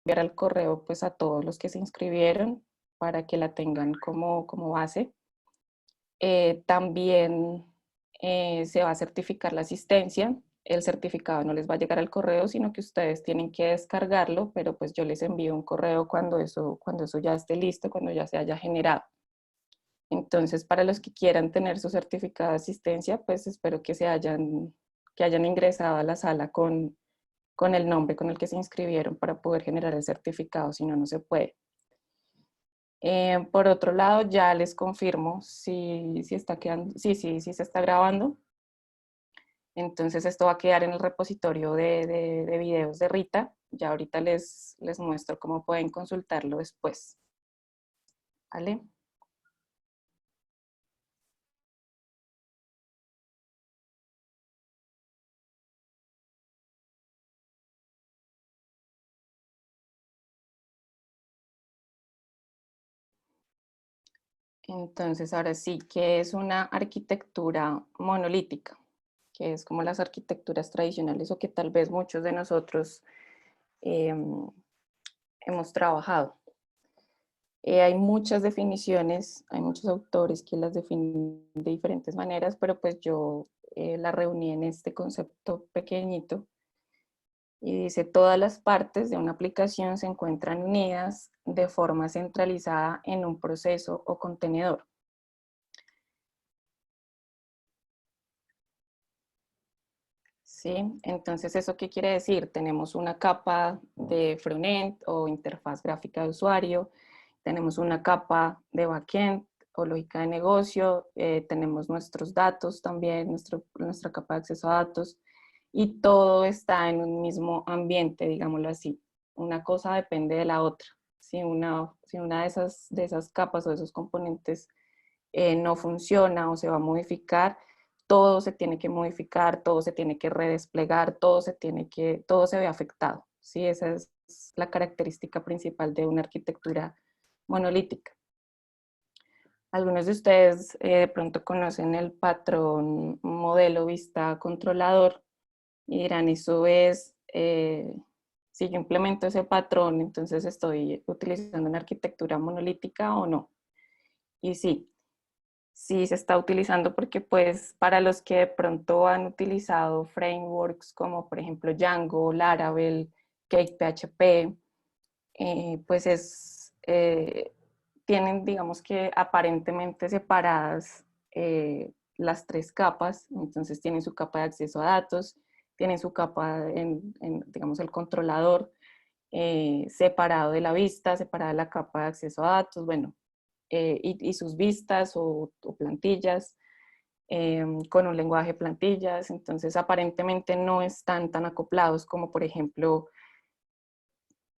enviar al correo pues a todos los que se inscribieron para que la tengan como base. También se va a certificar la asistencia. El certificado no les va a llegar al correo, sino que ustedes tienen que descargarlo, pero pues yo les envío un correo cuando eso ya esté listo, cuando ya se haya generado. Entonces, para los que quieran tener su certificado de asistencia, pues espero que hayan ingresado a la sala con el nombre con el que se inscribieron para poder generar el certificado, si no, no se puede. Por otro lado, ya les confirmo si está quedando, sí se está grabando. Entonces esto va a quedar en el repositorio de videos de Rita. Ya ahorita les muestro cómo pueden consultarlo después. ¿Vale? Entonces ahora sí, ¿qué es una arquitectura monolítica? Que es como las arquitecturas tradicionales o que tal vez muchos de nosotros hemos trabajado. Hay muchas definiciones, hay muchos autores que las definen de diferentes maneras, pero pues yo la reuní en este concepto pequeñito y dice: todas las partes de una aplicación se encuentran unidas de forma centralizada en un proceso o contenedor. ¿Sí? Entonces, ¿eso qué quiere decir? Tenemos una capa de frontend o interfaz gráfica de usuario, tenemos una capa de backend o lógica de negocio, tenemos nuestros datos también, nuestra capa de acceso a datos, y todo está en un mismo ambiente, digámoslo así. Una cosa depende de la otra. Si una de esas capas o de esos componentes no funciona o se va a modificar, todo se tiene que modificar, todo se tiene que redesplegar, todo se ve afectado. ¿Sí? Esa es la característica principal de una arquitectura monolítica. Algunos de ustedes de pronto conocen el patrón modelo vista controlador y dirán, eso es, si yo implemento ese patrón, entonces estoy utilizando una arquitectura monolítica o no. Y sí se está utilizando porque pues para los que de pronto han utilizado frameworks como por ejemplo Django, Laravel, CakePHP, pues tienen digamos que aparentemente separadas las tres capas. Entonces tienen su capa de acceso a datos, tienen su capa digamos el controlador, separado de la vista, separada de la capa de acceso a datos, bueno, y sus vistas o plantillas, con un lenguaje de plantillas. Entonces aparentemente no están tan acoplados como por ejemplo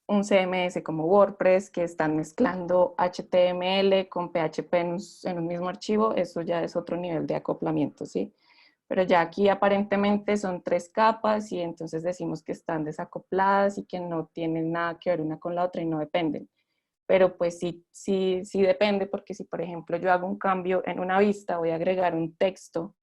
un CMS como WordPress, que están mezclando HTML con PHP en un mismo archivo. Eso ya es otro nivel de acoplamiento, ¿sí? Pero ya aquí aparentemente son tres capas y entonces decimos que están desacopladas y que no tienen nada que ver una con la otra y no dependen. Pero pues sí depende, porque si por ejemplo yo hago un cambio en una vista, voy a agregar un texto,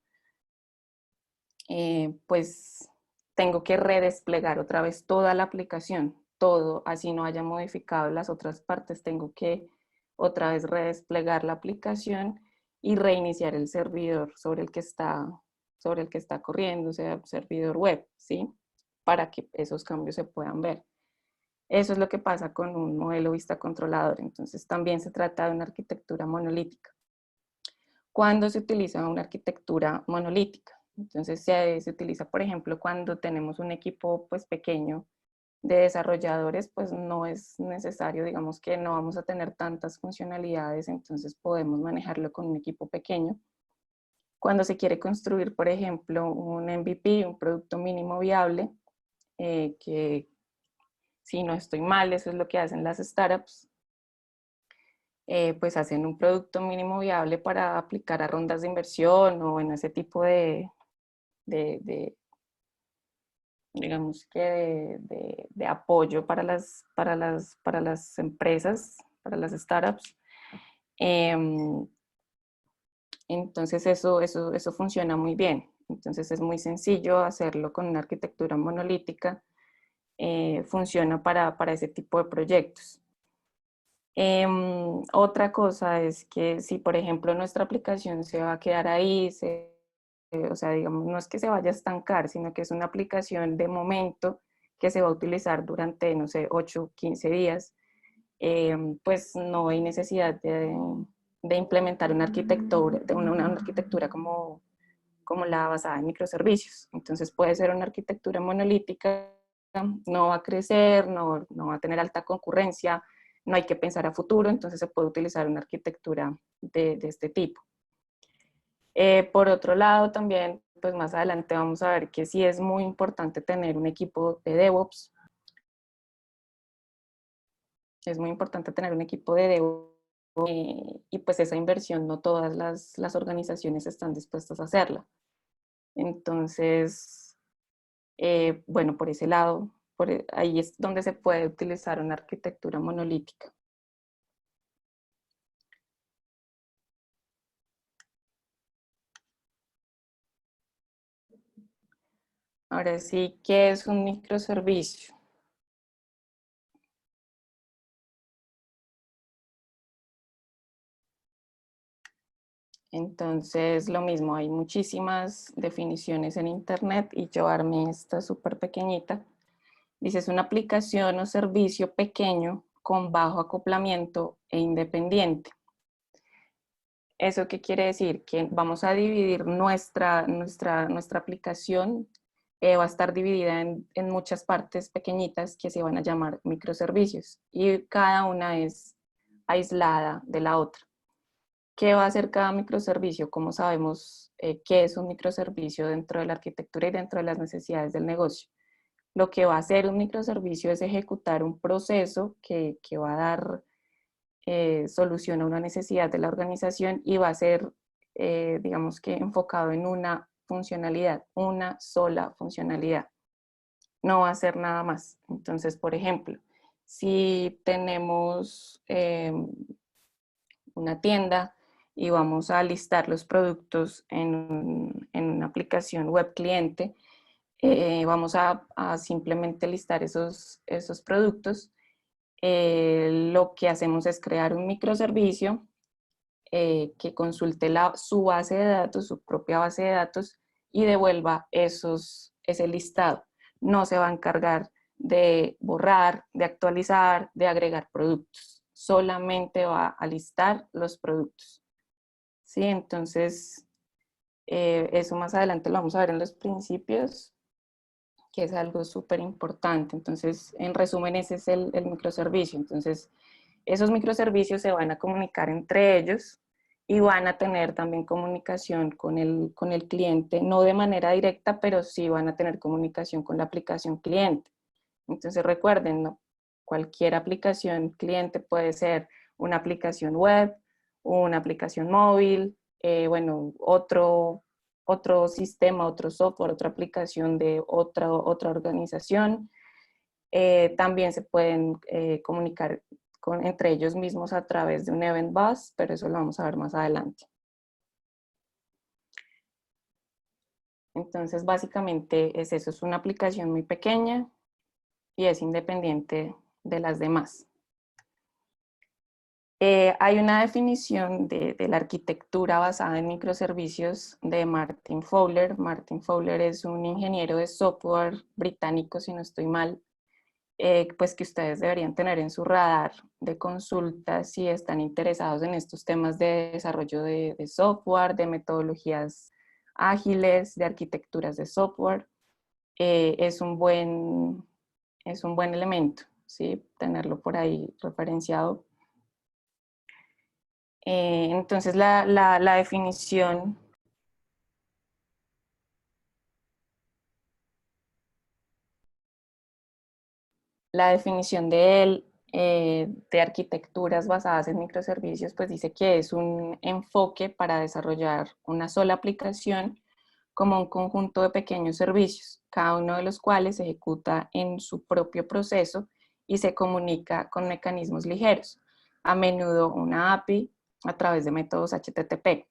pues tengo que redesplegar otra vez toda la aplicación, todo, así no haya modificado las otras partes, tengo que otra vez redesplegar la aplicación y reiniciar el servidor sobre el que está corriendo, o sea, servidor web, ¿sí? Para que esos cambios se puedan ver. Eso es lo que pasa con un modelo vista controlador. Entonces también se trata de una arquitectura monolítica. ¿Cuándo se utiliza una arquitectura monolítica? Entonces se utiliza, por ejemplo, cuando tenemos un equipo pues pequeño de desarrolladores, pues no es necesario, digamos que no vamos a tener tantas funcionalidades, entonces podemos manejarlo con un equipo pequeño. Cuando se quiere construir, por ejemplo, un MVP, un producto mínimo viable, que si no estoy mal, eso es lo que hacen las startups, pues hacen un producto mínimo viable para aplicar a rondas de inversión o en ese tipo de digamos que de apoyo para las empresas, para las startups. Entonces eso funciona muy bien. Entonces es muy sencillo hacerlo con una arquitectura monolítica. funciona para ese tipo de proyectos. Otra cosa es que si, por ejemplo, nuestra aplicación se va a quedar ahí, o sea, digamos, no es que se vaya a estancar, sino que es una aplicación de momento que se va a utilizar durante, no sé, 8, 15 días, pues no hay necesidad de implementar una arquitectura, una arquitectura como la basada en microservicios. Entonces puede ser una arquitectura monolítica, no va a crecer, no va a tener alta concurrencia, no hay que pensar a futuro, entonces se puede utilizar una arquitectura de este tipo. Por otro lado, también, pues más adelante vamos a ver que sí es muy importante tener un equipo de DevOps. Es muy importante tener un equipo de DevOps y pues esa inversión no todas las organizaciones están dispuestas a hacerla. Entonces, bueno, por ese lado, ahí es donde se puede utilizar una arquitectura monolítica. Ahora sí, ¿qué es un microservicio? Entonces, lo mismo, hay muchísimas definiciones en internet y yo armé esta súper pequeñita. Dice, es una aplicación o servicio pequeño con bajo acoplamiento e independiente. ¿Eso qué quiere decir? Que vamos a dividir nuestra aplicación, va a estar dividida en muchas partes pequeñitas que se van a llamar microservicios y cada una es aislada de la otra. ¿Qué va a hacer cada microservicio? ¿Cómo sabemos qué es un microservicio dentro de la arquitectura y dentro de las necesidades del negocio? Lo que va a hacer un microservicio es ejecutar un proceso que va a dar solución a una necesidad de la organización y va a ser, digamos que enfocado en una funcionalidad, una sola funcionalidad. No va a ser nada más. Entonces, por ejemplo, si tenemos una tienda y vamos a listar los productos en una aplicación web cliente, vamos a simplemente listar esos productos. Lo que hacemos es crear un microservicio que consulte su base de datos, su propia base de datos y devuelva ese listado. No se va a encargar de borrar, de actualizar, de agregar productos. Solamente va a listar los productos. ¿Sí? Entonces, eso más adelante lo vamos a ver en los principios, que es algo súper importante. Entonces, en resumen, ese es el microservicio. Entonces, esos microservicios se van a comunicar entre ellos y van a tener también comunicación con el cliente, no de manera directa, pero sí van a tener comunicación con la aplicación cliente. Entonces recuerden, ¿no? Cualquier aplicación cliente puede ser una aplicación web, una aplicación móvil, bueno, otro sistema, otro software, otra aplicación de otra organización. También se pueden comunicar entre ellos mismos a través de un event bus, pero eso lo vamos a ver más adelante. Entonces, básicamente es eso, es una aplicación muy pequeña y es independiente de las demás. Hay una definición de la arquitectura basada en microservicios de Martin Fowler. Martin Fowler es un ingeniero de software británico, si no estoy mal, pues que ustedes deberían tener en su radar de consulta si están interesados en estos temas de desarrollo de software, de metodologías ágiles, de arquitecturas de software. Es un buen elemento, ¿sí? Tenerlo por ahí referenciado. Entonces la definición de él, de arquitecturas basadas en microservicios, pues dice que es un enfoque para desarrollar una sola aplicación como un conjunto de pequeños servicios, cada uno de los cuales se ejecuta en su propio proceso y se comunica con mecanismos ligeros, a menudo una API a través de métodos HTTP.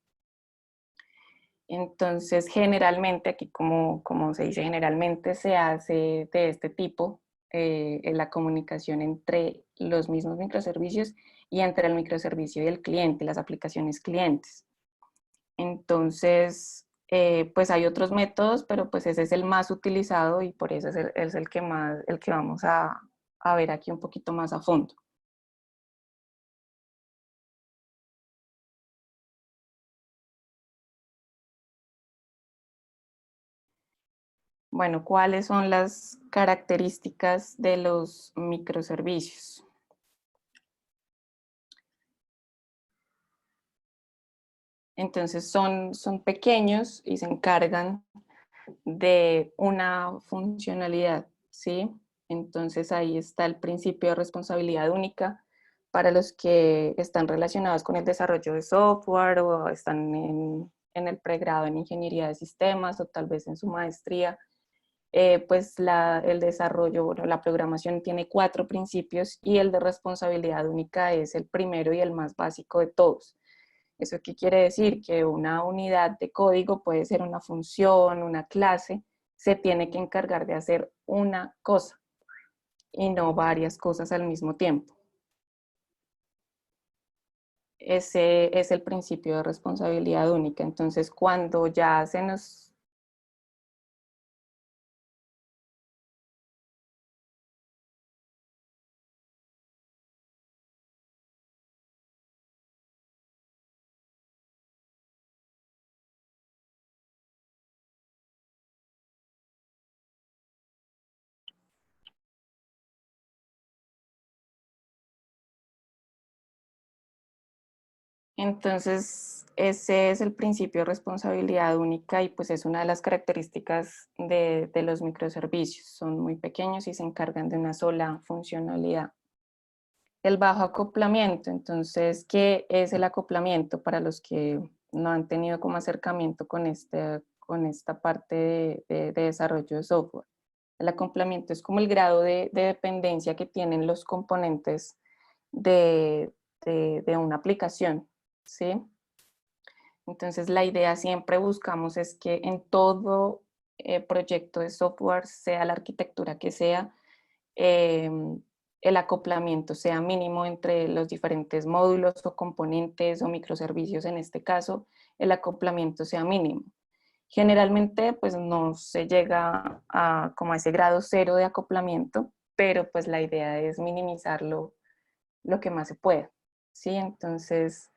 Entonces, generalmente, aquí como se dice, generalmente se hace de este tipo en la comunicación entre los mismos microservicios y entre el microservicio y el cliente, las aplicaciones clientes. Entonces, pues hay otros métodos, pero pues ese es el más utilizado y por eso es el que más, el que vamos a ver aquí un poquito más a fondo. Bueno, ¿cuáles son las características de los microservicios? Entonces son pequeños y se encargan de una funcionalidad, ¿sí? Entonces ahí está el principio de responsabilidad única para los que están relacionados con el desarrollo de software o están en el pregrado en ingeniería de sistemas o tal vez en su maestría. Pues el desarrollo, bueno, la programación tiene 4 principios y el de responsabilidad única es el primero y el más básico de todos. ¿Eso qué quiere decir? Que una unidad de código puede ser una función, una clase, se tiene que encargar de hacer una cosa y no varias cosas al mismo tiempo. Ese es el principio de responsabilidad única. Entonces, cuando ya se nos... Entonces, ese es el principio de responsabilidad única y pues es una de las características de los microservicios. Son muy pequeños y se encargan de una sola funcionalidad. El bajo acoplamiento, entonces, ¿qué es el acoplamiento para los que no han tenido como acercamiento con esta parte de desarrollo de software? El acoplamiento es como el grado de dependencia que tienen los componentes de, de una aplicación, ¿sí? Entonces, la idea siempre buscamos es que en todo proyecto de software, sea la arquitectura que sea, eh, el acoplamiento sea mínimo entre los diferentes módulos o componentes o microservicios en este caso, el acoplamiento sea mínimo. Generalmente pues no se llega a como a ese grado cero de acoplamiento, pero pues la idea es minimizarlo lo que más se pueda, ¿sí? Entonces,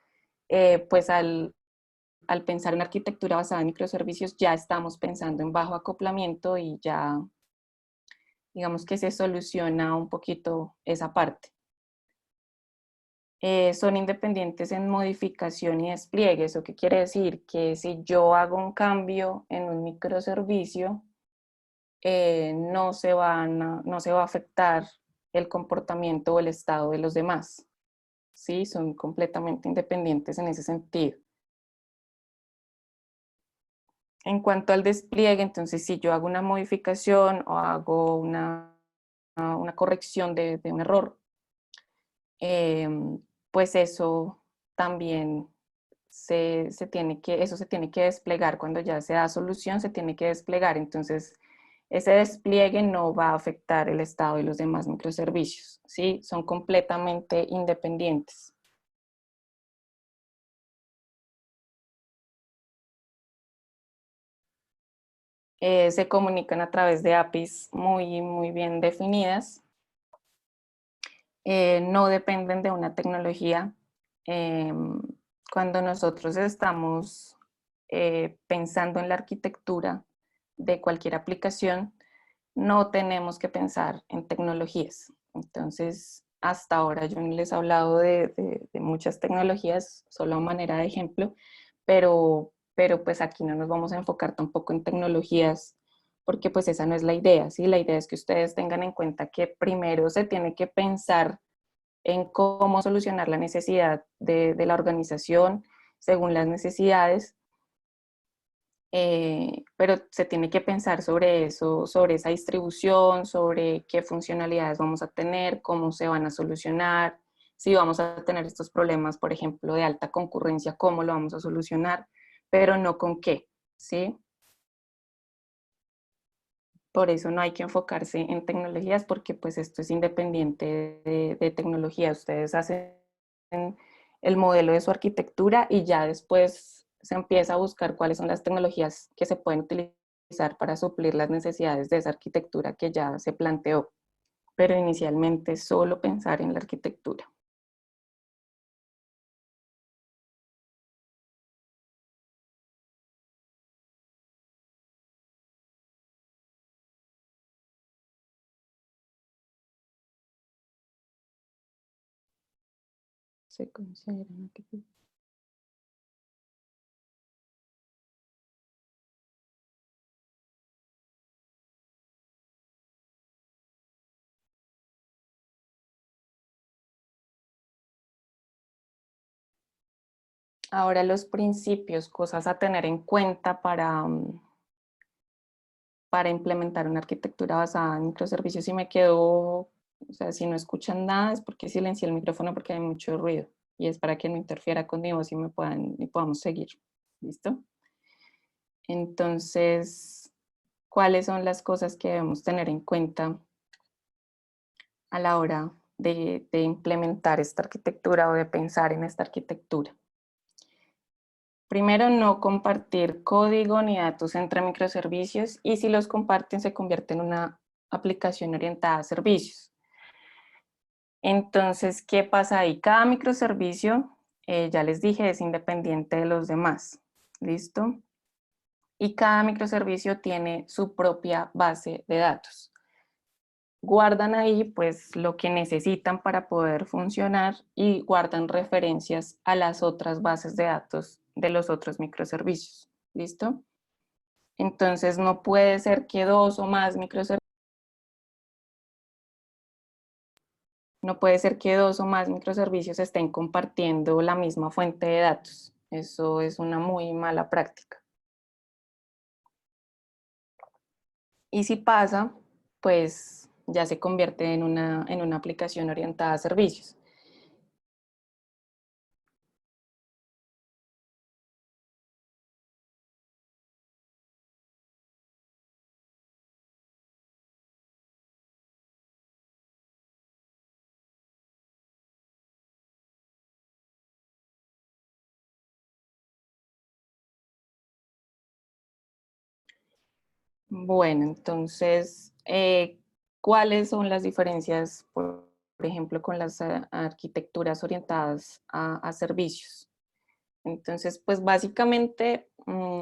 pues al pensar en arquitectura basada en microservicios ya estamos pensando en bajo acoplamiento y ya digamos que se soluciona un poquito esa parte. Son independientes en modificación y despliegue. ¿Eso qué quiere decir? Que si yo hago un cambio en un microservicio, no se va a afectar el comportamiento o el estado de los demás. ¿Sí? Son completamente independientes en ese sentido. En cuanto al despliegue, entonces si yo hago una modificación o hago una corrección de un error, pues eso también eso se tiene que desplegar cuando ya se da solución, se tiene que desplegar. Entonces, ese despliegue no va a afectar el estado de los demás microservicios, ¿sí? Son completamente independientes. Se comunican a través de APIs muy bien definidas. No dependen de una tecnología. Cuando nosotros estamos pensando en la arquitectura de cualquier aplicación, no tenemos que pensar en tecnologías. Entonces, hasta ahora yo no les he hablado de muchas tecnologías, solo a manera de ejemplo, pero pues aquí no nos vamos a enfocar tampoco en tecnologías porque pues esa no es la idea, ¿sí? La idea es que ustedes tengan en cuenta que primero se tiene que pensar en cómo solucionar la necesidad de la organización según las necesidades, pero se tiene que pensar sobre eso, sobre esa distribución, sobre qué funcionalidades vamos a tener, cómo se van a solucionar, si vamos a tener estos problemas, por ejemplo, de alta concurrencia, cómo lo vamos a solucionar, pero no con qué, ¿sí? Por eso no hay que enfocarse en tecnologías porque pues esto es independiente de tecnología. Ustedes hacen el modelo de su arquitectura y ya después se empieza a buscar cuáles son las tecnologías que se pueden utilizar para suplir las necesidades de esa arquitectura que ya se planteó. Pero inicialmente solo pensar en la arquitectura. Se consideran arquitectura. Ahora los principios, cosas a tener en cuenta para implementar una arquitectura basada en microservicios. Si me quedo, o sea, si no escuchan nada es porque silencié el micrófono porque hay mucho ruido y es para que no interfiera con mi voz y y podamos seguir. ¿Listo? Entonces, ¿cuáles son las cosas que debemos tener en cuenta a la hora de implementar esta arquitectura o de pensar en esta arquitectura? Primero, no compartir código ni datos entre microservicios y si los comparten se convierte en una aplicación orientada a servicios. Entonces, ¿qué pasa ahí? Cada microservicio, ya les dije, es independiente de los demás. ¿Listo? Y cada microservicio tiene su propia base de datos. Guardan ahí pues lo que necesitan para poder funcionar y guardan referencias a las otras bases de datos de los otros microservicios. ¿Listo? Entonces no puede ser que dos o más microservicios no puede ser que dos o más microservicios estén compartiendo la misma fuente de datos. Eso es una muy mala práctica. Y si pasa, pues ya se convierte en una aplicación orientada a servicios. Bueno, entonces, ¿cuáles son las diferencias, por ejemplo, con las arquitecturas orientadas a servicios? Entonces, pues básicamente,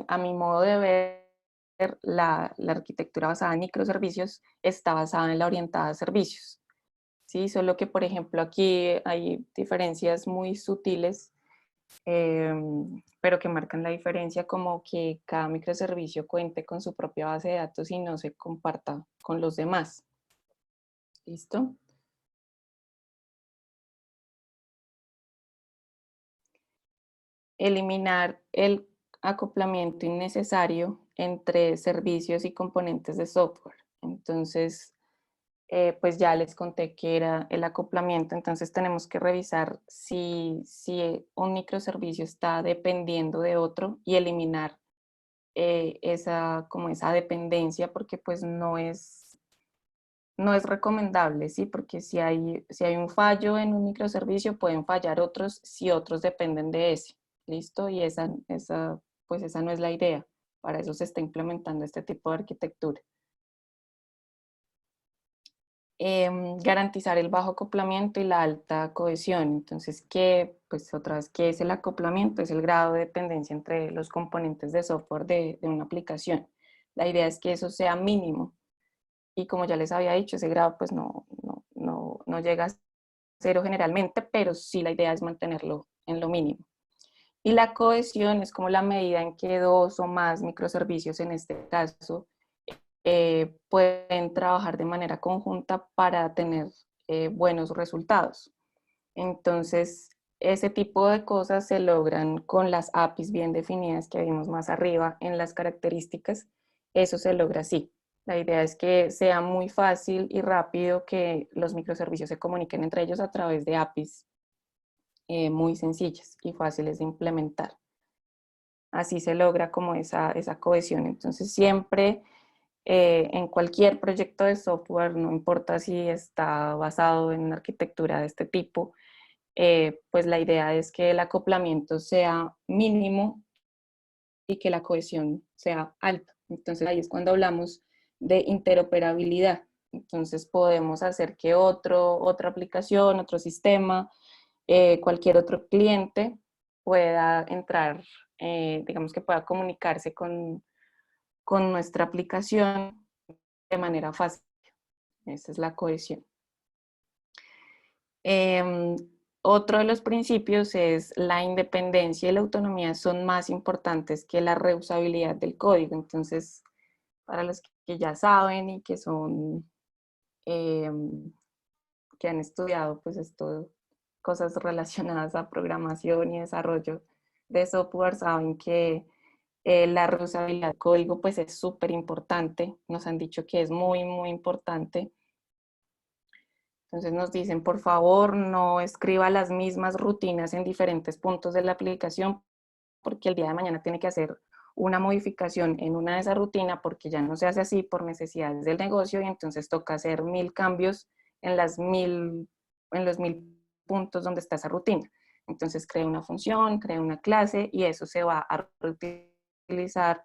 a mi modo de ver, la arquitectura basada en microservicios está basada en la orientada a servicios. Sí, solo que, por ejemplo, aquí hay diferencias muy sutiles, pero que marcan la diferencia, como que cada microservicio cuente con su propia base de datos y no se comparta con los demás. ¿Listo? Eliminar el acoplamiento innecesario entre servicios y componentes de software. Entonces, pues ya les conté que era el acoplamiento, entonces tenemos que revisar si un microservicio está dependiendo de otro y eliminar como esa dependencia, porque pues no es recomendable, ¿sí? Porque si hay un fallo en un microservicio, pueden fallar otros si otros dependen de ese, ¿listo? Y pues esa no es la idea, para eso se está implementando este tipo de arquitectura. Garantizar el bajo acoplamiento y la alta cohesión. Entonces, pues otra vez, ¿qué es el acoplamiento? Es el grado de dependencia entre los componentes de software de una aplicación. La idea es que eso sea mínimo. Y como ya les había dicho, ese grado pues no llega a cero generalmente, pero sí la idea es mantenerlo en lo mínimo. Y la cohesión es como la medida en que dos o más microservicios, en este caso, pueden trabajar de manera conjunta para tener buenos resultados. Entonces, ese tipo de cosas se logran con las APIs bien definidas que vimos más arriba en las características. Eso se logra así. La idea es que sea muy fácil y rápido que los microservicios se comuniquen entre ellos a través de APIs muy sencillas y fáciles de implementar. Así se logra como esa cohesión. Entonces, siempre en cualquier proyecto de software, no importa si está basado en una arquitectura de este tipo, pues la idea es que el acoplamiento sea mínimo y que la cohesión sea alta. Entonces ahí es cuando hablamos de interoperabilidad. Entonces podemos hacer que otra aplicación, otro sistema, cualquier otro cliente pueda entrar, digamos que pueda comunicarse con nuestra aplicación de manera fácil. Esa es la cohesión. Otro de los principios es la independencia y la autonomía son más importantes que la reusabilidad del código. Entonces, para los que ya saben y que son, que han estudiado pues esto, cosas relacionadas a programación y desarrollo de software, saben que la reusabilidad del código pues es súper importante. Nos han dicho que es muy, muy importante. Entonces nos dicen, por favor, no escriba las mismas rutinas en diferentes puntos de la aplicación porque el día de mañana tiene que hacer una modificación en una de esas rutinas porque ya no se hace así por necesidades del negocio y entonces toca hacer 1000 cambios en, en los 1000 puntos donde está esa rutina. Entonces crea una función, crea una clase y eso se va a reutilizar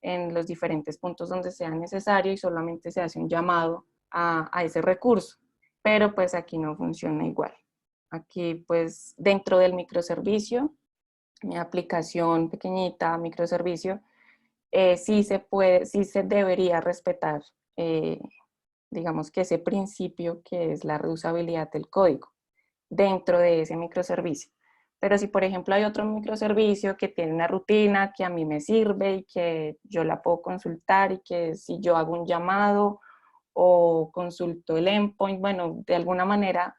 en los diferentes puntos donde sea necesario y solamente se hace un llamado a ese recurso. Pero pues aquí no funciona igual. Aquí pues dentro del microservicio, mi aplicación pequeñita, microservicio, sí se puede, sí se debería respetar, digamos que ese principio que es la reusabilidad del código dentro de ese microservicio. Pero si, por ejemplo, hay otro microservicio que tiene una rutina que a mí me sirve y que yo la puedo consultar y que si yo hago un llamado o consulto el endpoint, bueno, de alguna manera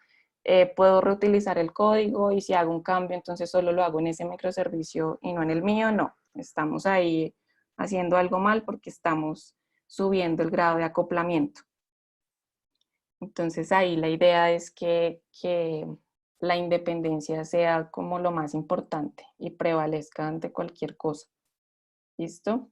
puedo reutilizar el código y si hago un cambio, entonces solo lo hago en ese microservicio y no en el mío, no. Estamos ahí haciendo algo mal porque estamos subiendo el grado de acoplamiento. Entonces ahí la idea es que la independencia sea como lo más importante y prevalezca ante cualquier cosa. ¿Listo?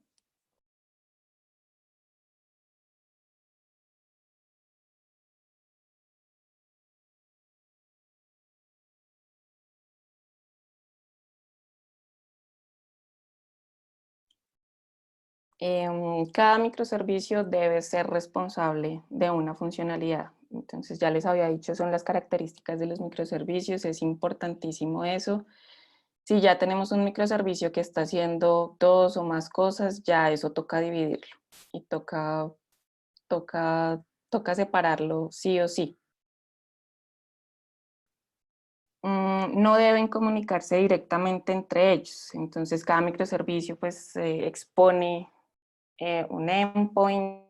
Cada microservicio debe ser responsable de una funcionalidad. Entonces ya les había dicho, son las características de los microservicios, es importantísimo eso. Si ya tenemos un microservicio que está haciendo dos o más cosas, ya eso toca dividirlo y toca, toca separarlo sí o sí. No deben comunicarse directamente entre ellos. Entonces cada microservicio pues expone un endpoint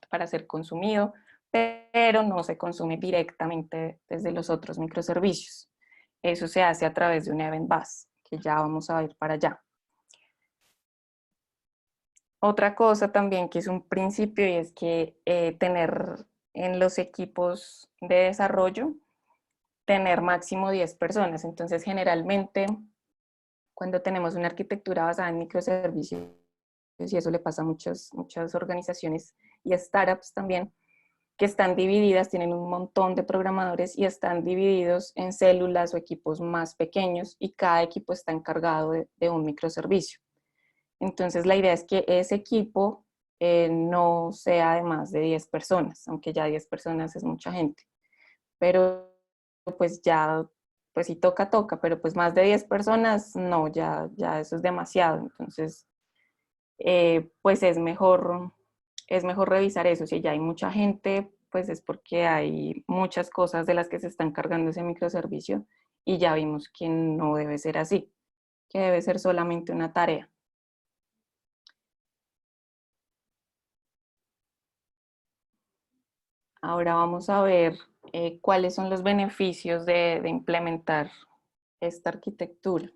para ser consumido, pero no se consume directamente desde los otros microservicios. Eso se hace a través de un event bus, que ya vamos a ver para allá. Otra cosa también que es un principio y es que tener en los equipos de desarrollo, tener máximo 10 personas. Entonces generalmente cuando tenemos una arquitectura basada en microservicios, y eso le pasa a muchas organizaciones y startups también, que están divididas, tienen un montón de programadores y están divididos en células o equipos más pequeños y cada equipo está encargado de un microservicio. Entonces la idea es que ese equipo no sea de más de 10 personas, aunque ya 10 personas es mucha gente, pero pues ya, pues si toca, toca, pero pues más de 10 personas, no, ya eso es demasiado. Entonces, pues es mejor revisar eso. Si ya hay mucha gente, pues es porque hay muchas cosas de las que se están cargando ese microservicio y ya vimos que no debe ser así, que debe ser solamente una tarea. Ahora vamos a ver cuáles son los beneficios de implementar esta arquitectura.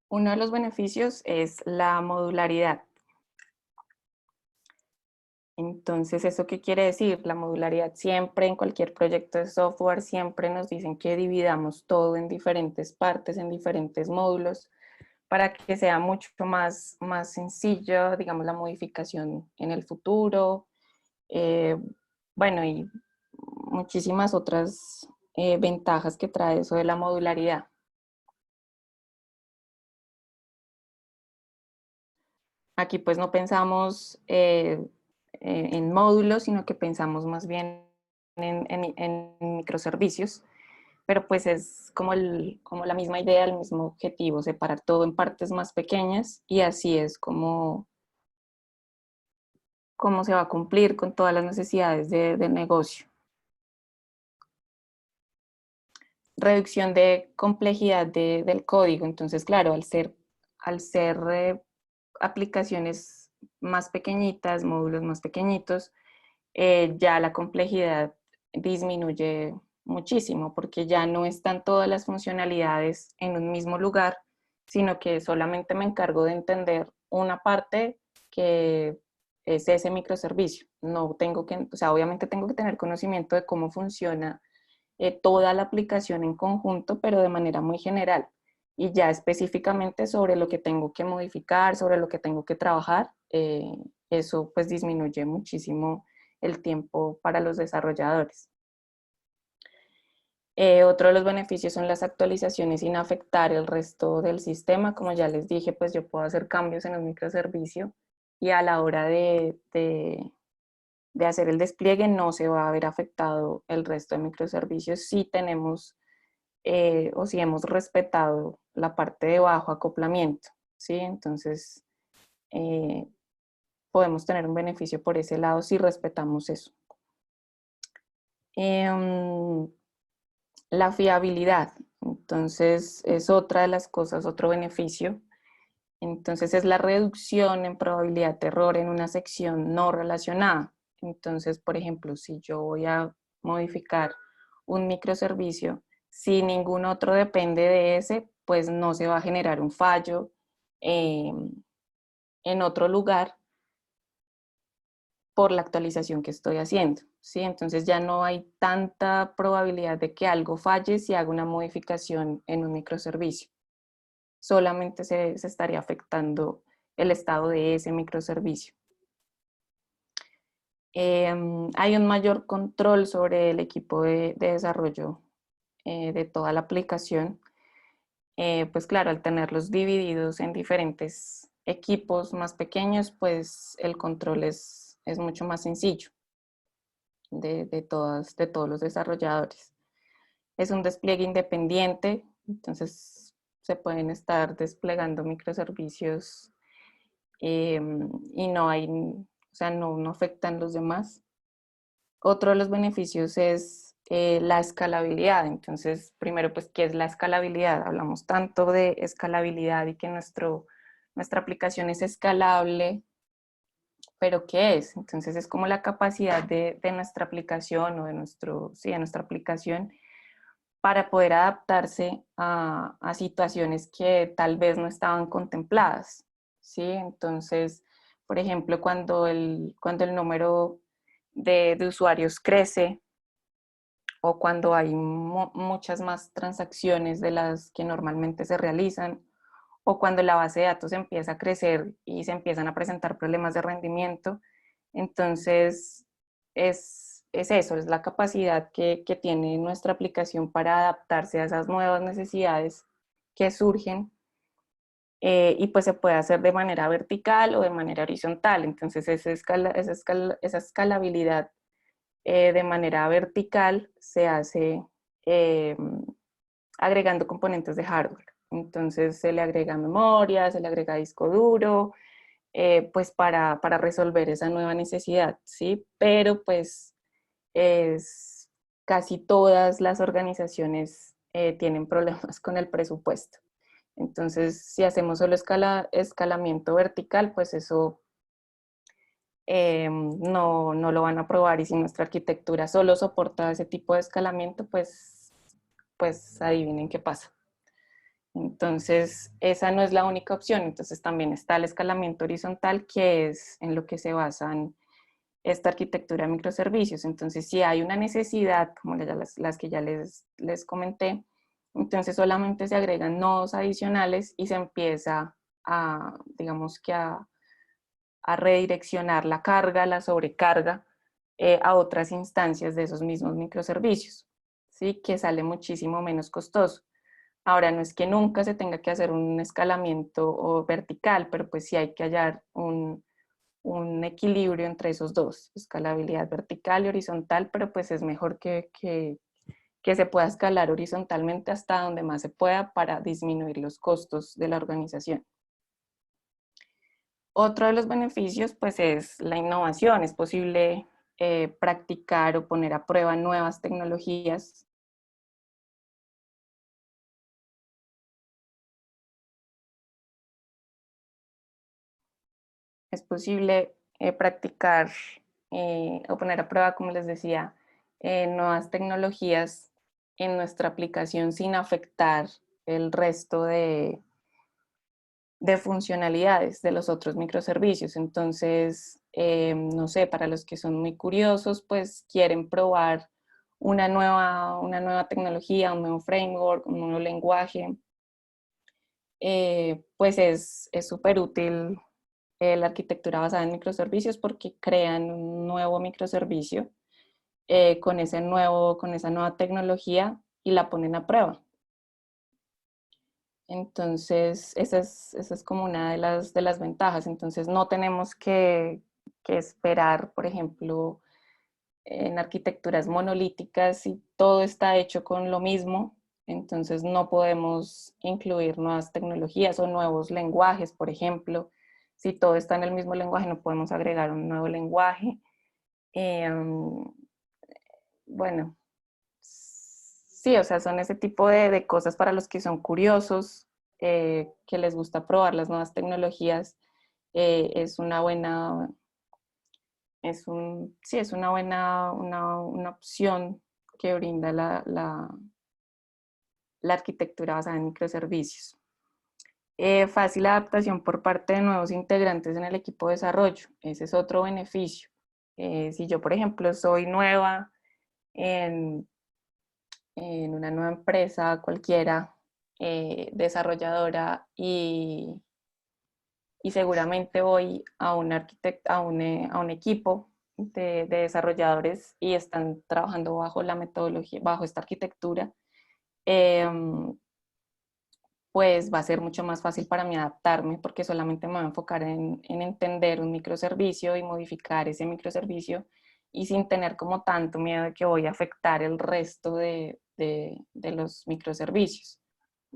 Uno de los beneficios es la modularidad. Entonces, ¿eso qué quiere decir? La modularidad siempre en cualquier proyecto de software, siempre nos dicen que dividamos todo en diferentes partes, en diferentes módulos, para que sea mucho más sencillo, digamos, la modificación en el futuro. Eh, bueno, y muchísimas otras ventajas que trae eso de la modularidad. Aquí pues no pensamos en módulos, sino que pensamos más bien en microservicios, pero pues es como, como la misma idea, el mismo objetivo, separar todo en partes más pequeñas y así es como se va a cumplir con todas las necesidades de negocio. Reducción de complejidad del código, entonces claro, al ser aplicaciones más pequeñitas, módulos más pequeñitos, ya la complejidad disminuye muchísimo porque ya no están todas las funcionalidades en un mismo lugar, sino que solamente me encargo de entender una parte que es ese microservicio. No tengo que, o sea, obviamente tengo que tener conocimiento de cómo funciona toda la aplicación en conjunto, pero de manera muy general. Y ya específicamente sobre lo que tengo que modificar, sobre lo que tengo que trabajar, eso pues disminuye muchísimo el tiempo para los desarrolladores. Otro de los beneficios son las actualizaciones sin afectar el resto del sistema. Como ya les dije, pues yo puedo hacer cambios en un microservicio y a la hora de hacer el despliegue no se va a ver afectado el resto de microservicios si tenemos o si hemos respetado la parte de bajo acoplamiento, ¿sí? Entonces, eh, podemos tener un beneficio por ese lado si respetamos eso. La fiabilidad, entonces, es otra de las cosas, otro beneficio. Entonces, es la reducción en probabilidad de error en una sección no relacionada. Entonces, por ejemplo, si yo voy a modificar un microservicio, si ningún otro depende de ese, pues no se va a generar un fallo en otro lugar por la actualización que estoy haciendo, ¿sí? Entonces ya no hay tanta probabilidad de que algo falle si hago una modificación en un microservicio. Solamente se estaría afectando el estado de ese microservicio. Hay un mayor control sobre el equipo de desarrollo de toda la aplicación. Pues claro, al tenerlos divididos en diferentes equipos más pequeños, pues el control es mucho más sencillo de todos los desarrolladores. Es un despliegue independiente, entonces se pueden estar desplegando microservicios y no hay, o sea, no afectan los demás. Otro de los beneficios es la escalabilidad. Entonces, primero, pues, ¿qué es la escalabilidad? Hablamos tanto de escalabilidad y que nuestra aplicación es escalable, pero ¿qué es? Entonces, es como la capacidad de nuestra aplicación o sí, de nuestra aplicación para poder adaptarse a situaciones que tal vez no estaban contempladas, ¿sí? Entonces, por ejemplo, cuando el número de usuarios crece o cuando hay muchas más transacciones de las que normalmente se realizan, o cuando la base de datos empieza a crecer y se empiezan a presentar problemas de rendimiento, entonces es eso, es la capacidad que tiene nuestra aplicación para adaptarse a esas nuevas necesidades que surgen y pues se puede hacer de manera vertical o de manera horizontal. Entonces esa escalabilidad de manera vertical se hace eh, agregando componentes de hardware. Entonces se le agrega memoria, se le agrega disco duro, pues para resolver esa nueva necesidad, ¿sí? Pero pues es, casi todas las organizaciones tienen problemas con el presupuesto. Entonces, si hacemos solo escalamiento vertical, pues eso no lo van a probar y si nuestra arquitectura solo soporta ese tipo de escalamiento, pues adivinen qué pasa. Entonces, esa no es la única opción. Entonces, también está el escalamiento horizontal, que es en lo que se basan esta arquitectura de microservicios. Entonces, si hay una necesidad, como las que ya les comenté, entonces solamente se agregan nodos adicionales y se empieza a, digamos que a redireccionar la carga, la sobrecarga a otras instancias de esos mismos microservicios, ¿sí? Que sale muchísimo menos costoso. Ahora, no es que nunca se tenga que hacer un escalamiento o vertical, pero pues sí hay que hallar un equilibrio entre esos dos, escalabilidad vertical y horizontal, pero pues es mejor que se pueda escalar horizontalmente hasta donde más se pueda para disminuir los costos de la organización. Otro de los beneficios pues es la innovación. Es posible practicar o poner a prueba nuevas tecnologías. Es posible practicar o poner a prueba, como les decía, nuevas tecnologías en nuestra aplicación sin afectar el resto de funcionalidades de los otros microservicios. Entonces, no sé, para los que son muy curiosos, pues quieren probar una nueva tecnología, un nuevo framework, un nuevo lenguaje, pues es súper útil la arquitectura basada en microservicios porque crean un nuevo microservicio con esa nueva tecnología y la ponen a prueba. Entonces, esa es como una de las ventajas. Entonces, no tenemos que esperar, por ejemplo, en arquitecturas monolíticas, si todo está hecho con lo mismo, entonces no podemos incluir nuevas tecnologías o nuevos lenguajes, por ejemplo. Si todo está en el mismo lenguaje, no podemos agregar un nuevo lenguaje. Bueno, sí, o sea, son ese tipo de cosas para los que son curiosos, que les gusta probar las nuevas tecnologías. Es una buena, sí, es una buena, una opción que brinda la arquitectura basada en microservicios. Fácil adaptación por parte de nuevos integrantes en el equipo de desarrollo. Ese es otro beneficio. Si yo, por ejemplo, soy nueva en, en una nueva empresa cualquiera, desarrolladora, y seguramente voy a un a un equipo de desarrolladores y están trabajando bajo la metodología, bajo esta arquitectura, pues va a ser mucho más fácil para mí adaptarme porque solamente me voy a enfocar en entender un microservicio y modificar ese microservicio y sin tener como tanto miedo de que voy a afectar el resto de los microservicios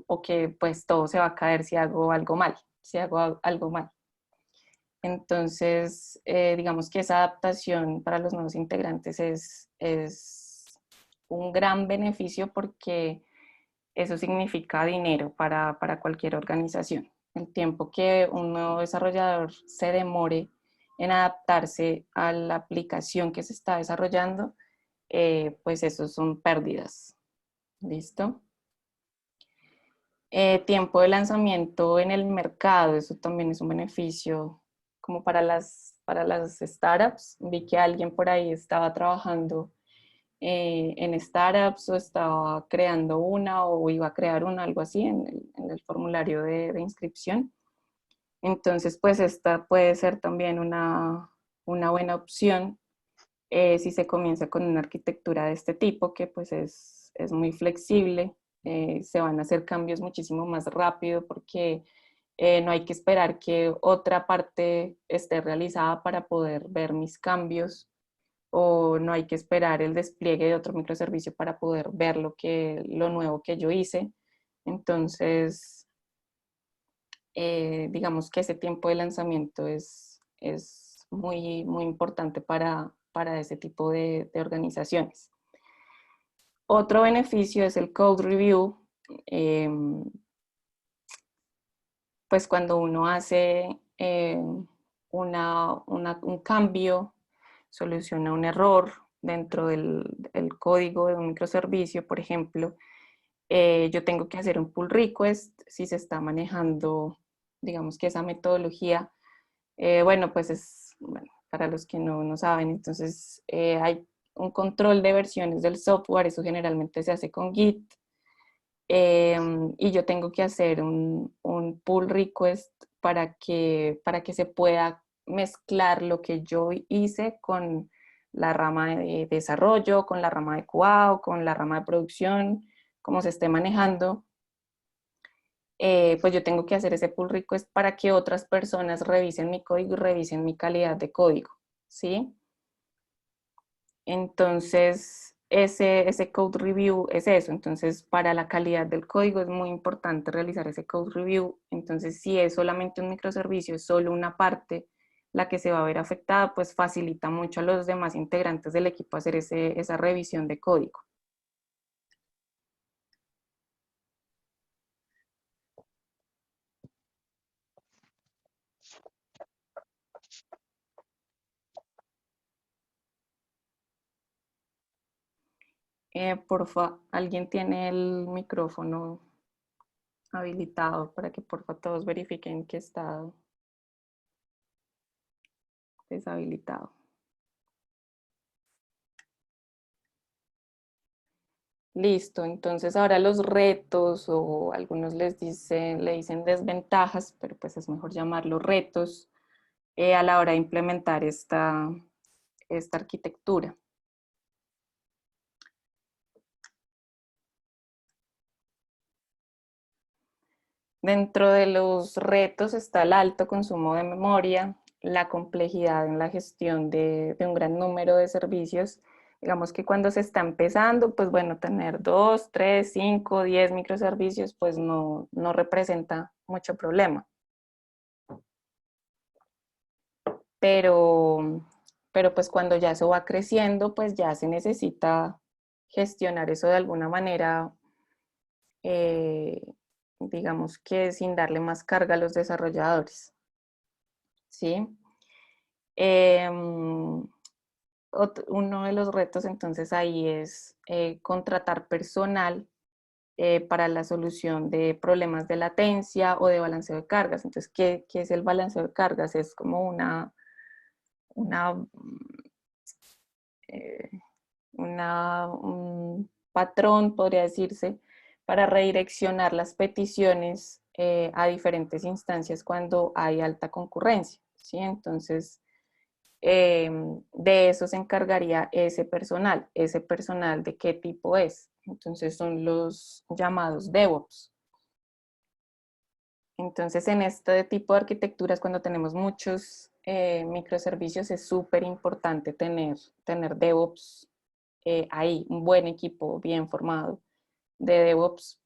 o que pues todo se va a caer si hago algo mal, si hago algo mal. Entonces, digamos que esa adaptación para los nuevos integrantes es un gran beneficio porque eso significa dinero para cualquier organización. El tiempo que un nuevo desarrollador se demore en adaptarse a la aplicación que se está desarrollando, pues eso son pérdidas. ¿Listo? Tiempo de lanzamiento en el mercado, eso también es un beneficio como para las startups. Vi que alguien por ahí estaba trabajando en startups o estaba creando una o iba a crear una, algo así en el formulario de inscripción. Entonces, pues esta puede ser también una buena opción si se comienza con una arquitectura de este tipo, que pues es muy flexible, se van a hacer cambios muchísimo más rápido porque no hay que esperar que otra parte esté realizada para poder ver mis cambios o no hay que esperar el despliegue de otro microservicio para poder ver lo nuevo que yo hice. Entonces, digamos que ese tiempo de lanzamiento es muy, muy importante para ese tipo de organizaciones. Otro beneficio es el code review. Pues cuando uno hace un cambio, soluciona un error dentro del código de un microservicio, por ejemplo, yo tengo que hacer un pull request si se está manejando, digamos que esa metodología. Bueno, pues para los que no saben. Entonces, hay un control de versiones del software, eso generalmente se hace con Git, y yo tengo que hacer un pull request para que se pueda mezclar lo que yo hice con la rama de desarrollo, con la rama de QA o con la rama de producción, como se esté manejando. Pues yo tengo que hacer ese pull request para que otras personas revisen mi código y revisen mi calidad de código, ¿sí? Entonces, ese code review es eso. Entonces, para la calidad del código es muy importante realizar ese code review. Entonces, si es solamente un microservicio, es solo una parte la que se va a ver afectada, pues facilita mucho a los demás integrantes del equipo hacer esa revisión de código. Porfa, ¿alguien tiene el micrófono habilitado para que porfa todos verifiquen que está deshabilitado? Listo, entonces ahora los retos o algunos le dicen desventajas, pero pues es mejor llamarlos retos a la hora de implementar esta arquitectura. Dentro de los retos está el alto consumo de memoria, la complejidad en la gestión de un gran número de servicios. Digamos que cuando se está empezando, pues bueno, tener 2, 3, 5, 10 microservicios, pues no representa mucho problema. Pero, pero pues cuando ya eso va creciendo, pues ya se necesita gestionar eso de alguna manera, eh, digamos que sin darle más carga a los desarrolladores, ¿sí? Uno de los retos entonces ahí es contratar personal para la solución de problemas de latencia o de balanceo de cargas. Entonces, ¿qué es el balanceo de cargas? Es como una eh, un patrón, podría decirse, para redireccionar las peticiones a diferentes instancias cuando hay alta concurrencia, ¿sí? Entonces, de eso se encargaría ese personal de qué tipo es. Entonces son los llamados DevOps. Entonces en este tipo de arquitecturas, cuando tenemos muchos microservicios, es súper importante tener DevOps ahí, un buen equipo bien formado de DevOps.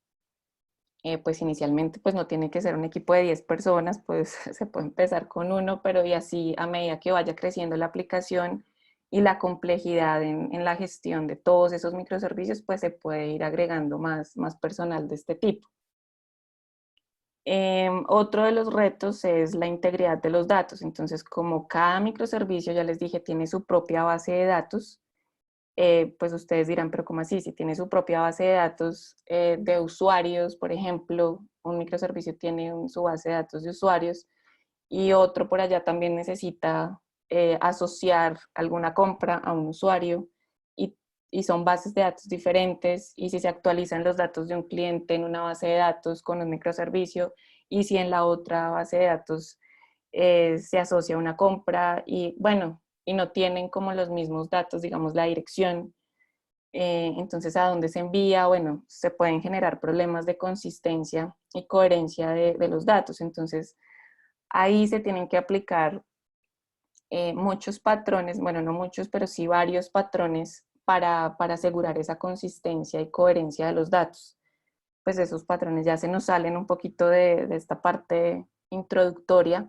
Pues inicialmente pues no tiene que ser un equipo de 10 personas, pues se puede empezar con uno, pero y así a medida que vaya creciendo la aplicación y la complejidad en la gestión de todos esos microservicios, pues se puede ir agregando más personal de este tipo. Otro de los retos es la integridad de los datos. Entonces, como cada microservicio, ya les dije, tiene su propia base de datos, pues ustedes dirán, pero ¿cómo así? Si tiene su propia base de datos de usuarios, por ejemplo, un microservicio tiene su base de datos de usuarios y otro por allá también necesita asociar alguna compra a un usuario y, y son bases de datos diferentes, y si se actualizan los datos de un cliente en una base de datos con un microservicio y si en la otra base de datos se asocia una compra y bueno, y no tienen como los mismos datos, digamos la dirección, entonces a dónde se envía, bueno, se pueden generar problemas de consistencia y coherencia de los datos. Entonces ahí se tienen que aplicar muchos patrones, bueno, no muchos, pero sí varios patrones para asegurar esa consistencia y coherencia de los datos. Pues esos patrones ya se nos salen un poquito de esta parte introductoria,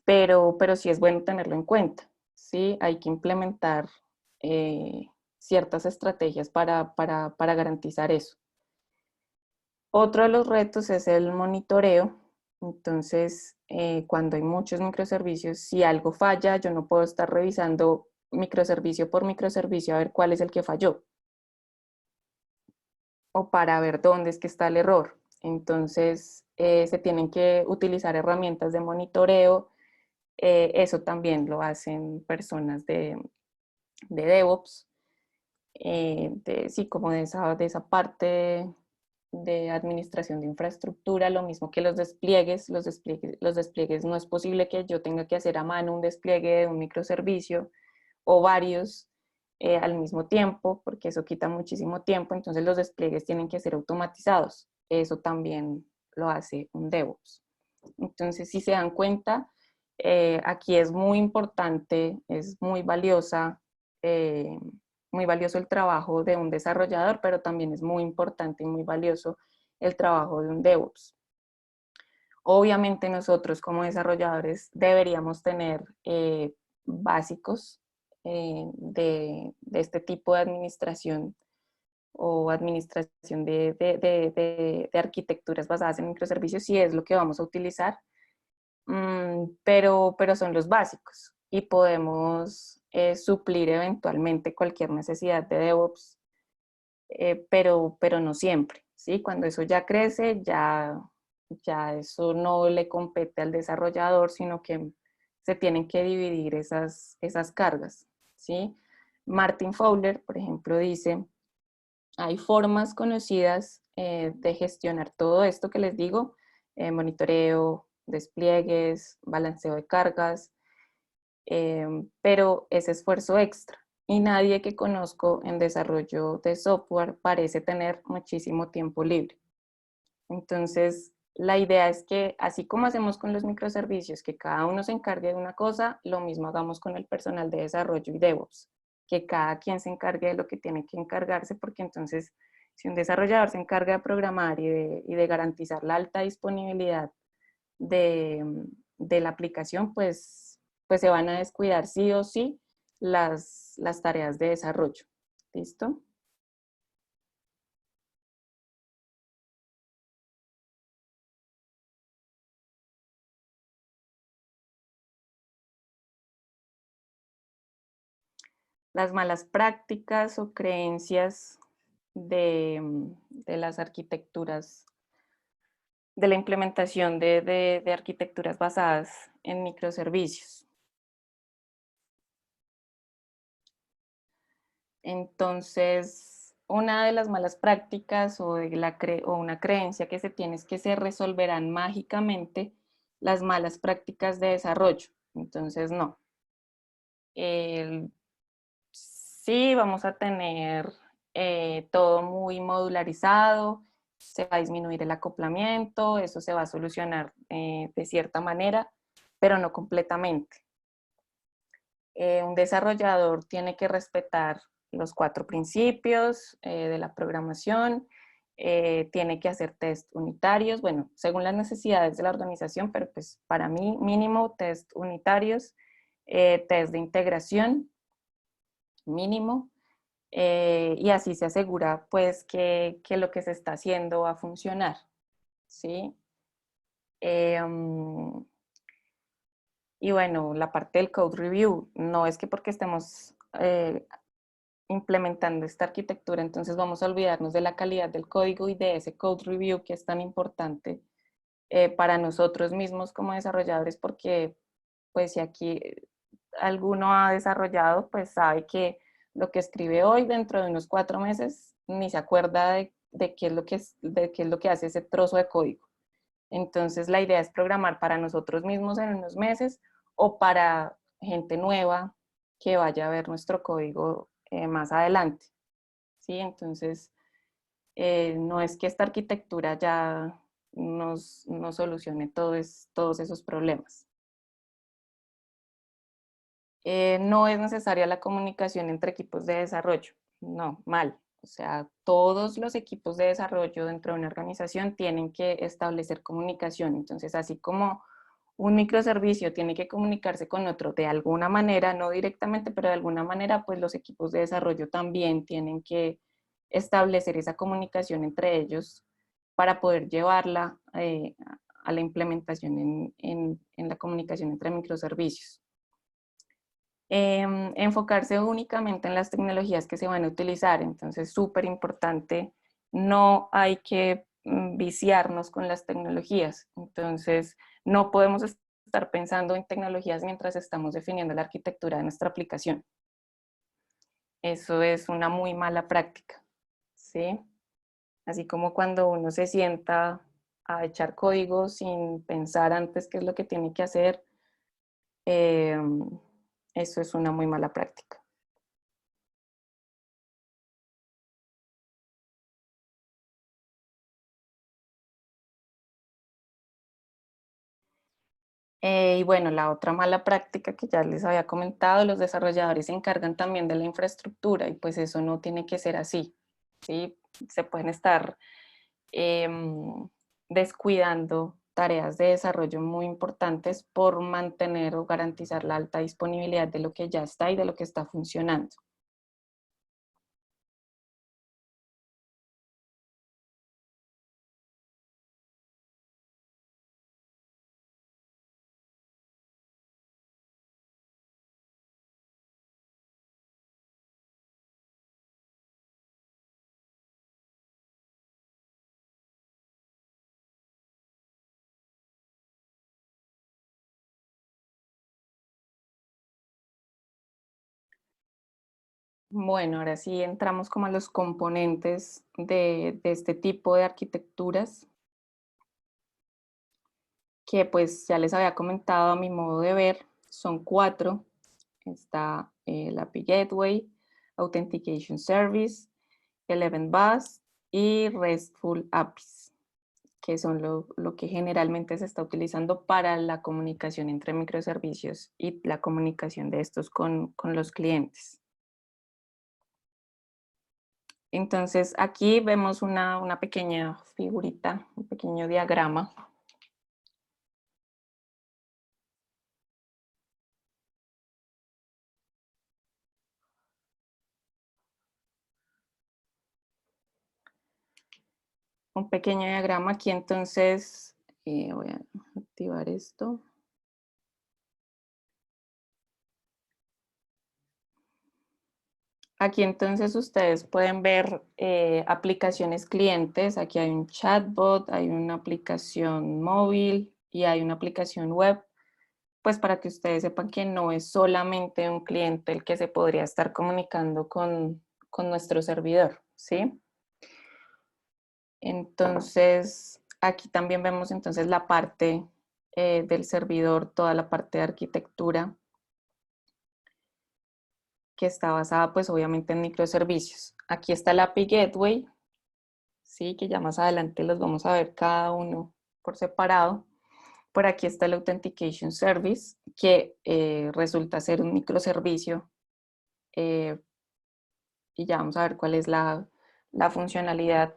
pero sí es bueno tenerlo en cuenta, ¿sí? Hay que implementar ciertas estrategias para garantizar eso. Otro de los retos es el monitoreo. Entonces, cuando hay muchos microservicios, si algo falla, yo no puedo estar revisando microservicio por microservicio a ver cuál es el que falló o para ver dónde es que está el error. Entonces, se tienen que utilizar herramientas de monitoreo Eso también lo hacen personas de DevOps, sí, como de esa parte de administración de infraestructura, lo mismo que los despliegues. Los despliegues no es posible que yo tenga que hacer a mano un despliegue de un microservicio o varios al mismo tiempo, porque eso quita muchísimo tiempo, entonces los despliegues tienen que ser automatizados. Eso también lo hace un DevOps. Entonces, si se dan cuenta, aquí es muy importante, es muy valioso el trabajo de un desarrollador, pero también es muy importante y muy valioso el trabajo de un DevOps. Obviamente nosotros como desarrolladores deberíamos tener básicos de este tipo de administración o administración de arquitecturas basadas en microservicios, si es lo que vamos a utilizar, pero son los básicos y podemos suplir eventualmente cualquier necesidad de DevOps, pero no siempre, ¿sí? Cuando eso ya crece, ya eso no le compete al desarrollador, sino que se tienen que dividir esas cargas, ¿sí? Martin Fowler, por ejemplo, dice, hay formas conocidas de gestionar todo esto que les digo, monitoreo, despliegues, balanceo de cargas, pero ese esfuerzo extra. Y nadie que conozco en desarrollo de software parece tener muchísimo tiempo libre. Entonces, la idea es que así como hacemos con los microservicios, que cada uno se encargue de una cosa, lo mismo hagamos con el personal de desarrollo y DevOps, que cada quien se encargue de lo que tiene que encargarse, porque entonces si un desarrollador se encarga de programar y de garantizar la alta disponibilidad de la aplicación, pues se van a descuidar sí o sí las tareas de desarrollo. ¿Listo? Las malas prácticas o creencias de las arquitecturas, de la implementación de arquitecturas basadas en microservicios. Entonces, una de las malas prácticas o una creencia que se tiene es que se resolverán mágicamente las malas prácticas de desarrollo. Entonces, no. Sí, vamos a tener todo muy modularizado, se va a disminuir el acoplamiento, eso se va a solucionar de cierta manera, pero no completamente. Un desarrollador tiene que respetar los 4 principios de la programación, tiene que hacer test unitarios, bueno, según las necesidades de la organización, pero pues para mí mínimo test unitarios, test de integración mínimo, y así se asegura pues que lo que se está haciendo va a funcionar, ¿sí? Y bueno, la parte del code review, no es que porque estemos implementando esta arquitectura, entonces vamos a olvidarnos de la calidad del código y de ese code review que es tan importante para nosotros mismos como desarrolladores, porque pues si aquí alguno ha desarrollado, pues sabe que lo que escribe hoy dentro de unos 4 meses ni se acuerda de qué es de qué es lo que hace ese trozo de código. Entonces la idea es programar para nosotros mismos en unos meses o para gente nueva que vaya a ver nuestro código más adelante. ¿Sí? Entonces, no es que esta arquitectura ya nos solucione todos esos problemas. No es necesaria la comunicación entre equipos de desarrollo. No, mal. O sea, todos los equipos de desarrollo dentro de una organización tienen que establecer comunicación. Entonces, así como un microservicio tiene que comunicarse con otro de alguna manera, no directamente, pero de alguna manera, pues los equipos de desarrollo también tienen que establecer esa comunicación entre ellos para poder llevarla a la implementación en la comunicación entre microservicios. Enfocarse únicamente en las tecnologías que se van a utilizar, entonces súper importante, no hay que viciarnos con las tecnologías, entonces no podemos estar pensando en tecnologías mientras estamos definiendo la arquitectura de nuestra aplicación. Eso es una muy mala práctica, ¿sí? Así como cuando uno se sienta a echar código sin pensar antes qué es lo que tiene que hacer, eso es una muy mala práctica. Y bueno, la otra mala práctica que ya les había comentado, los desarrolladores se encargan también de la infraestructura y pues eso no tiene que ser así, ¿sí? Se pueden estar descuidando tareas de desarrollo muy importantes por mantener o garantizar la alta disponibilidad de lo que ya está y de lo que está funcionando. Bueno, ahora sí entramos como a los componentes de este tipo de arquitecturas, que pues ya les había comentado a mi modo de ver, son 4. Está el API Gateway, Authentication Service, el Event Bus y RESTful APIs, que son lo que generalmente se está utilizando para la comunicación entre microservicios y la comunicación de estos con los clientes. Entonces aquí vemos una pequeña figurita, un pequeño diagrama. Un pequeño diagrama aquí, entonces voy a activar esto. Aquí entonces ustedes pueden ver aplicaciones clientes. Aquí hay un chatbot, hay una aplicación móvil y hay una aplicación web. Pues para que ustedes sepan que no es solamente un cliente el que se podría estar comunicando con nuestro servidor, ¿sí? Entonces, aquí también vemos entonces la parte del servidor, toda la parte de arquitectura que está basada pues obviamente en microservicios. Aquí está el API Gateway, ¿sí? Que ya más adelante los vamos a ver cada uno por separado. Por aquí está el Authentication Service, que resulta ser un microservicio eh, y ya vamos a ver cuál es la funcionalidad.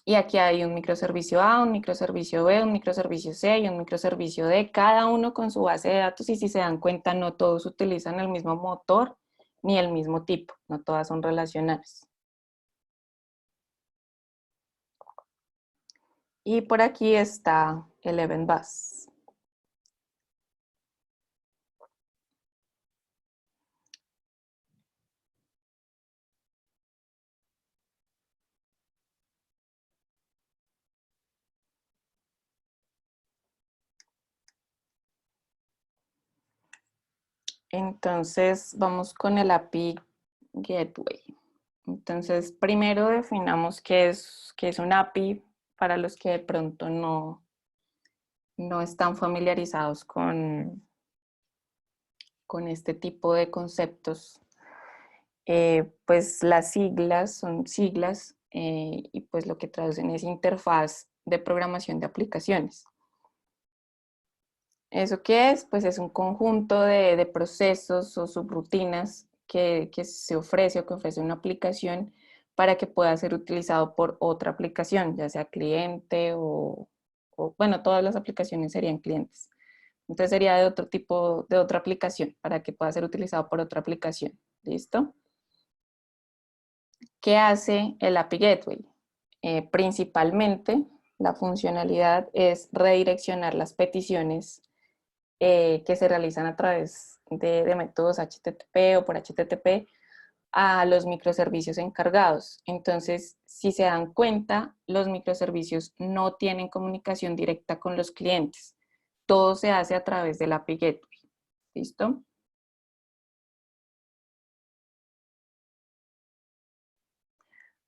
Y aquí hay un microservicio A, un microservicio B, un microservicio C y un microservicio D, cada uno con su base de datos, y si se dan cuenta no todos utilizan el mismo motor ni el mismo tipo, no todas son relacionales. Y por aquí está el Event Bus. Entonces vamos con el API Gateway. Entonces primero definamos qué es un API para los que de pronto no están familiarizados con este tipo de conceptos. Pues las siglas son siglas y pues lo que traducen es interfaz de programación de aplicaciones. ¿Eso qué es? Pues es un conjunto de procesos o subrutinas que se ofrece o que ofrece una aplicación para que pueda ser utilizado por otra aplicación, ya sea cliente bueno, todas las aplicaciones serían clientes. Entonces sería de otro tipo, de otra aplicación, para que pueda ser utilizado por otra aplicación. ¿Listo? ¿Qué hace el API Gateway? Principalmente, la funcionalidad es redireccionar las peticiones que se realizan a través de métodos HTTP o por HTTP a los microservicios encargados. Entonces, si se dan cuenta, los microservicios no tienen comunicación directa con los clientes. Todo se hace a través del API Gateway. ¿Listo?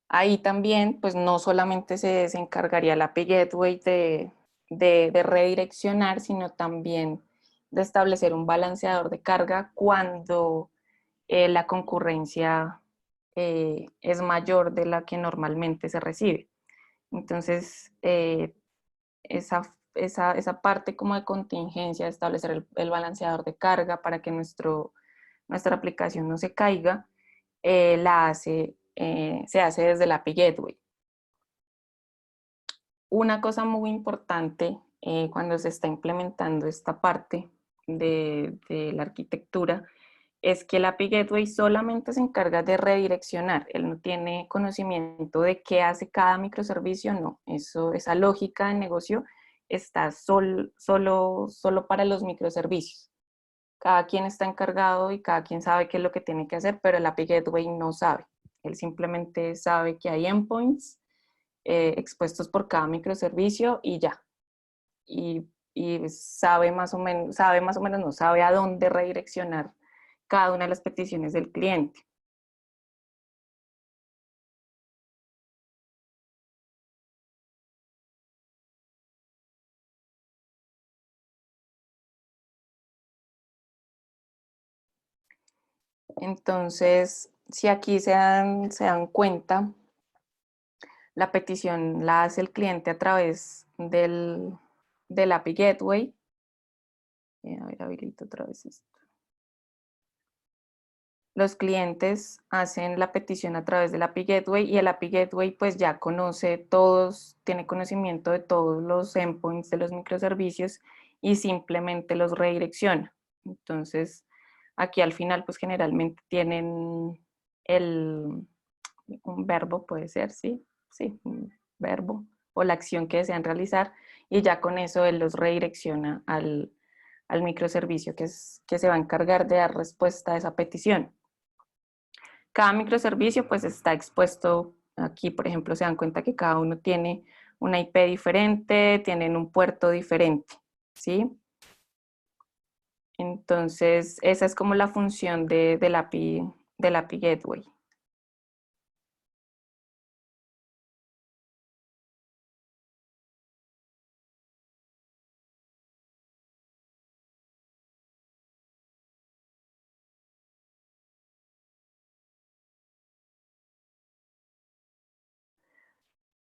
Ahí también, pues no solamente se encargaría el API Gateway de redireccionar, sino también de establecer un balanceador de carga cuando la concurrencia es mayor de la que normalmente se recibe. Entonces, esa parte como de contingencia, de establecer el balanceador de carga para que nuestra aplicación no se caiga, se hace desde el API Gateway. Una cosa muy importante cuando se está implementando esta parte de la arquitectura es que el API Gateway solamente se encarga de redireccionar. Él no tiene conocimiento de qué hace cada microservicio, no. Esa lógica de negocio está solo para los microservicios. Cada quien está encargado y cada quien sabe qué es lo que tiene que hacer, pero el API Gateway no sabe. Él simplemente sabe que hay endpoints expuestos por cada microservicio y ya. Y no sabe a dónde redireccionar cada una de las peticiones del cliente. Entonces, si aquí se dan cuenta, la petición la hace el cliente a través del API Gateway. A ver, habilito otra vez esto. Los clientes hacen la petición a través del API Gateway y el API Gateway pues ya tiene conocimiento de todos los endpoints de los microservicios y simplemente los redirecciona. Entonces, aquí al final pues generalmente tienen un verbo, puede ser, sí, un verbo o la acción que desean realizar y ya con eso él los redirecciona al microservicio que se va a encargar de dar respuesta a esa petición. Cada microservicio pues está expuesto aquí, por ejemplo, se dan cuenta que cada uno tiene una IP diferente, tienen un puerto diferente, ¿sí? Entonces, esa es como la función del API Gateway.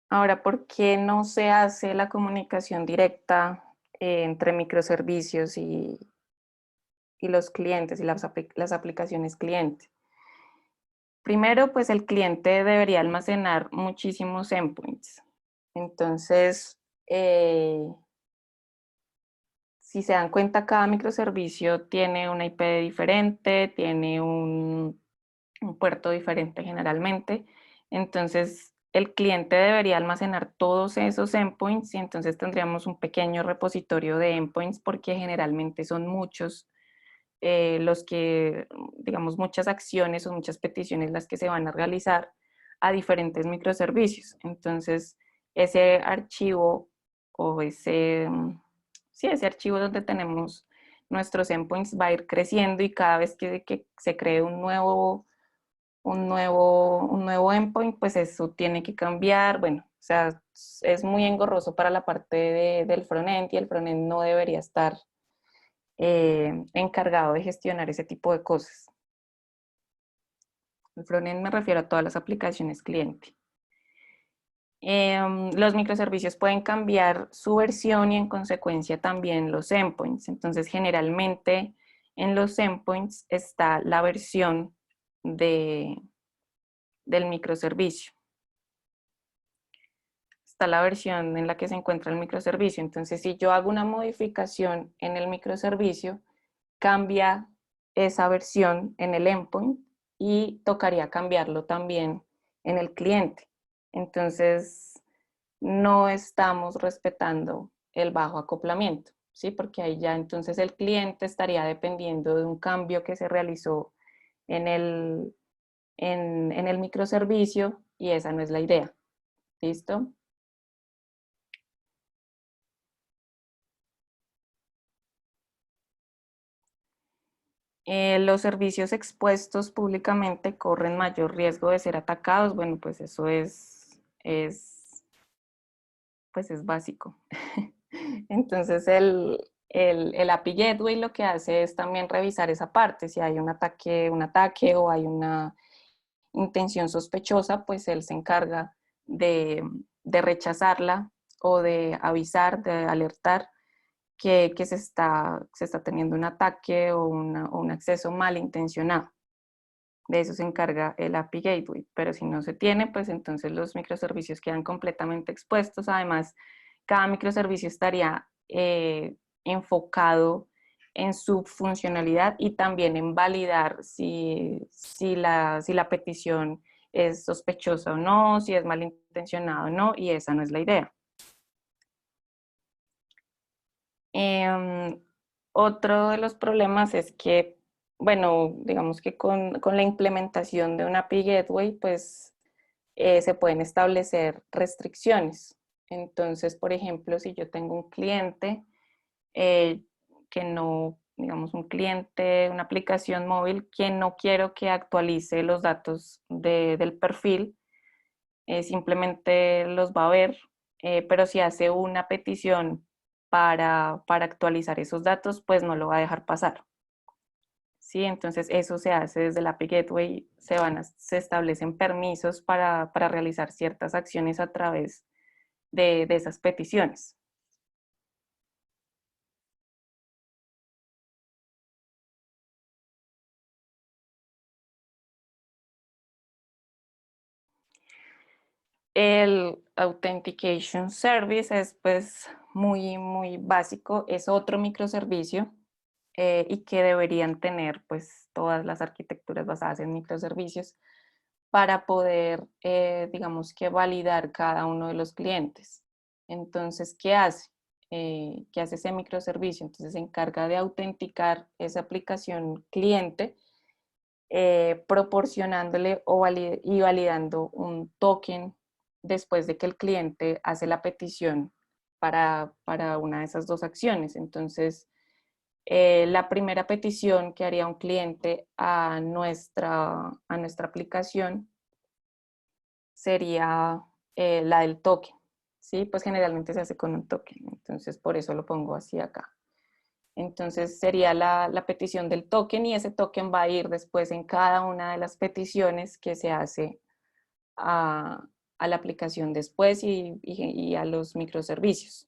Ahora, ¿por qué no se hace la comunicación directa entre microservicios y los clientes y las aplicaciones clientes? Primero, pues el cliente debería almacenar muchísimos endpoints. Entonces, si se dan cuenta, cada microservicio tiene una IP diferente, tiene un puerto diferente generalmente. Entonces, el cliente debería almacenar todos esos endpoints y entonces tendríamos un pequeño repositorio de endpoints porque generalmente son muchos los que, digamos, muchas acciones o muchas peticiones las que se van a realizar a diferentes microservicios. Entonces, ese archivo o ese archivo donde tenemos nuestros endpoints va a ir creciendo y cada vez que se cree un nuevo endpoint, pues eso tiene que cambiar. Bueno, o sea, es muy engorroso para la parte del frontend y el frontend no debería estar encargado de gestionar ese tipo de cosas. El frontend me refiero a todas las aplicaciones cliente. Los microservicios pueden cambiar su versión y en consecuencia también los endpoints. Entonces, generalmente en los endpoints está la versión del microservicio. Está la versión en la que se encuentra el microservicio. Entonces, si yo hago una modificación en el microservicio, cambia esa versión en el endpoint y tocaría cambiarlo también en el cliente. Entonces, no estamos respetando el bajo acoplamiento, ¿sí? Porque ahí ya entonces el cliente estaría dependiendo de un cambio que se realizó en el en el microservicio y esa no es la idea. ¿Listo? Los servicios expuestos públicamente corren mayor riesgo de ser atacados. Bueno, pues eso pues es básico. Entonces el API Gateway lo que hace es también revisar esa parte. Si hay un ataque o hay una intención sospechosa, pues él se encarga de rechazarla o de avisar, de alertar que se está teniendo un ataque o un acceso malintencionado. De eso se encarga el API Gateway, pero si no se tiene, pues entonces los microservicios quedan completamente expuestos. Además, cada microservicio estaría enfocado en su funcionalidad y también en validar si la petición es sospechosa o no, si es malintencionada o no, y esa no es la idea. Otro de los problemas es que, bueno, digamos que con la implementación de una API Gateway, pues se pueden establecer restricciones. Entonces, por ejemplo, si yo tengo un cliente que no, digamos, un cliente, una aplicación móvil que no quiero que actualice los datos del perfil, simplemente los va a ver, pero si hace una petición para actualizar esos datos, pues no lo va a dejar pasar. Sí, entonces eso se hace desde la API Gateway, se establecen permisos para realizar ciertas acciones a través de esas peticiones. El Authentication Service es pues muy básico, es otro microservicio y que deberían tener pues todas las arquitecturas basadas en microservicios para poder, digamos que validar cada uno de los clientes. Entonces, ¿qué hace? ¿Qué hace ese microservicio? Entonces se encarga de autenticar esa aplicación cliente proporcionándole y validando un token después de que el cliente hace la petición para una de esas dos acciones. Entonces, la primera petición que haría un cliente a nuestra aplicación sería la del token. ¿Sí? Pues generalmente se hace con un token, entonces por eso lo pongo así acá. Entonces sería la petición del token y ese token va a ir después en cada una de las peticiones que se hace a la aplicación después y a los microservicios.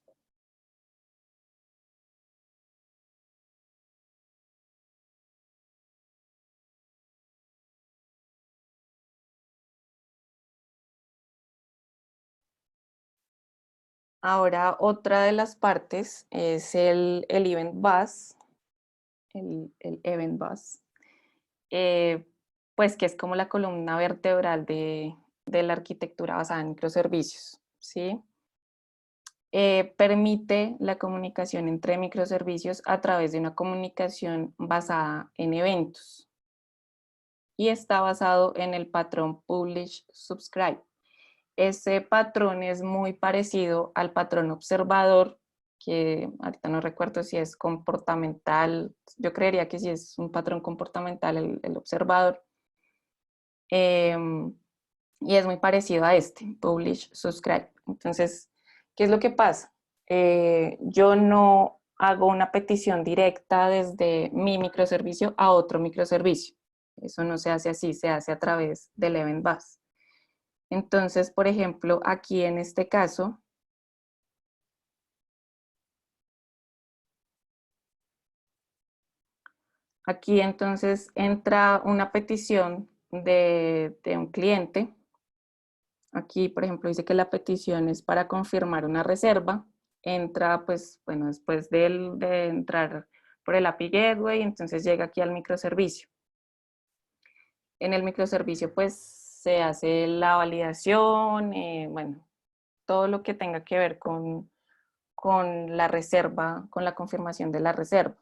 Ahora, otra de las partes es el Event Bus, el Event Bus, pues que es como la columna vertebral de la arquitectura basada en microservicios, ¿sí? Permite la comunicación entre microservicios a través de una comunicación basada en eventos y está basado en el patrón Publish Subscribe. Ese patrón es muy parecido al patrón observador, que ahorita no recuerdo si es comportamental, yo creería que sí es un patrón comportamental el observador, y es muy parecido a este, Publish, Subscribe. Entonces, ¿qué es lo que pasa? Yo no hago una petición directa desde mi microservicio a otro microservicio. Eso no se hace así, se hace a través del Event Bus. Entonces, por ejemplo, aquí en este caso, aquí entonces entra una petición de un cliente. Aquí, por ejemplo, dice que la petición es para confirmar una reserva. Entra, pues, bueno, después de entrar por el API Gateway, entonces llega aquí al microservicio. En el microservicio, pues, se hace la validación, bueno, todo lo que tenga que ver con la reserva, con la confirmación de la reserva.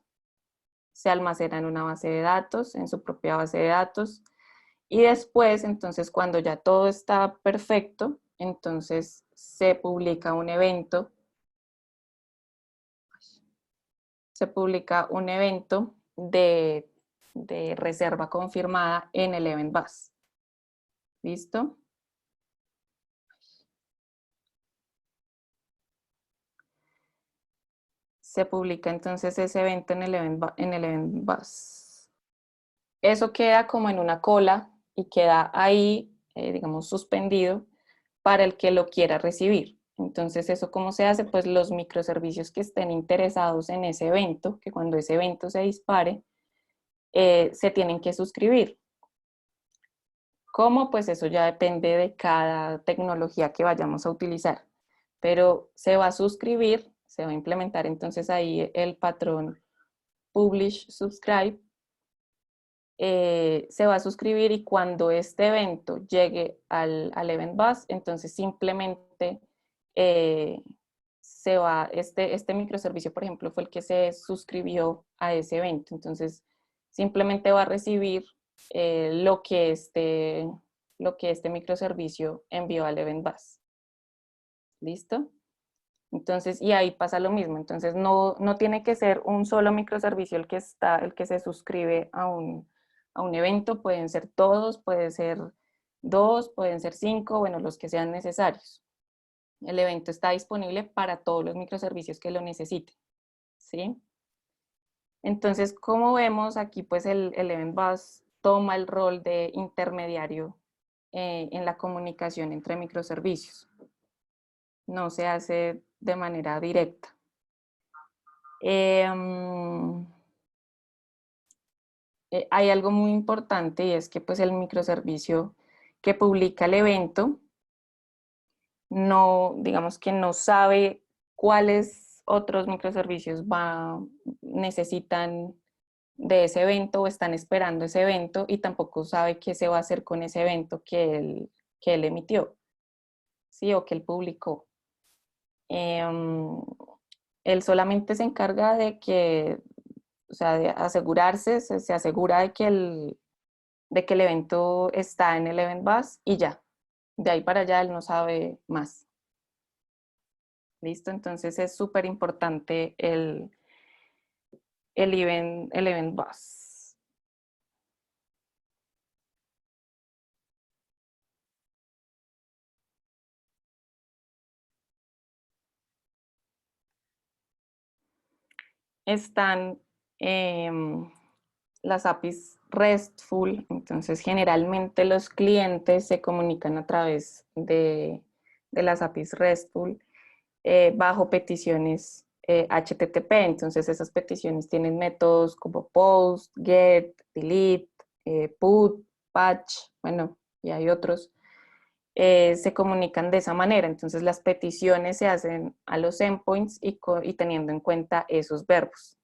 Se almacena en una base de datos, en su propia base de datos, Y después, entonces, cuando ya todo está perfecto, entonces se publica un evento. Se publica un evento de reserva confirmada en el Event Bus. ¿Listo? Se publica entonces ese evento en el event Bus. Eso queda como en una cola y queda ahí, digamos, suspendido para el que lo quiera recibir. Entonces, ¿eso cómo se hace? Pues los microservicios que estén interesados en ese evento, que cuando ese evento se dispare, se tienen que suscribir. ¿Cómo? Pues eso ya depende de cada tecnología que vayamos a utilizar. Pero se va a suscribir, se va a implementar entonces ahí el patrón Publish Subscribe. Se va a suscribir y cuando este evento llegue al Event Bus, entonces simplemente este microservicio, por ejemplo, fue el que se suscribió a ese evento. Entonces, simplemente va a recibir lo que este microservicio envió al Event Bus. ¿Listo? Entonces, y ahí pasa lo mismo. Entonces, no tiene que ser un solo microservicio el que se suscribe a un evento. Pueden ser todos, pueden ser 2, pueden ser 5, bueno, los que sean necesarios. El evento está disponible para todos los microservicios que lo necesiten, ¿sí? Entonces, como vemos aquí, pues el Event Bus toma el rol de intermediario en la comunicación entre microservicios. No se hace de manera directa. Hay algo muy importante y es que pues el microservicio que publica el evento no, digamos que no sabe cuáles otros microservicios necesitan de ese evento o están esperando ese evento y tampoco sabe qué se va a hacer con ese evento que él emitió, ¿sí? O que él publicó. Él solamente se encarga de que, o sea, de asegurarse, se asegura de que el evento está en el Event Bus y ya. De ahí para allá él no sabe más. ¿Listo? Entonces es súper importante el event Bus. Están las APIs RESTful, entonces generalmente los clientes se comunican a través de las APIs RESTful bajo peticiones HTTP, entonces esas peticiones tienen métodos como post, get, delete, put, patch, bueno, y hay otros. Se comunican de esa manera. Entonces las peticiones se hacen a los endpoints y teniendo en cuenta esos verbos.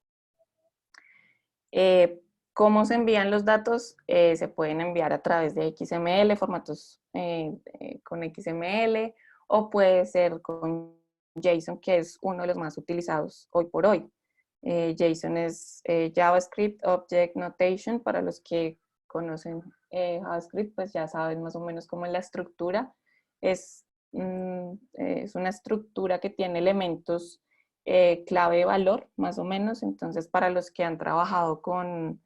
¿Cómo se envían los datos? Se pueden enviar a través de XML, formatos con XML, o puede ser con JSON, que es uno de los más utilizados hoy por hoy. JSON es JavaScript Object Notation. Para los que conocen JavaScript, pues ya saben más o menos cómo es la estructura. Es una estructura que tiene elementos clave-valor, más o menos. Entonces, para los que han trabajado con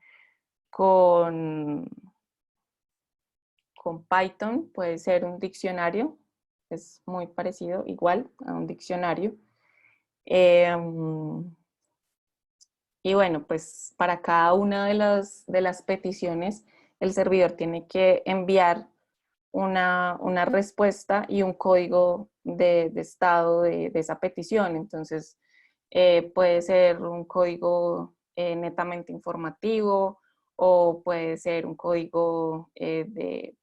Python, puede ser un diccionario. Es muy parecido, igual, a un diccionario. Y bueno, pues para cada una de las peticiones, el servidor tiene que enviar una respuesta y un código de estado de esa petición. Entonces, puede ser un código netamente informativo o puede ser un código de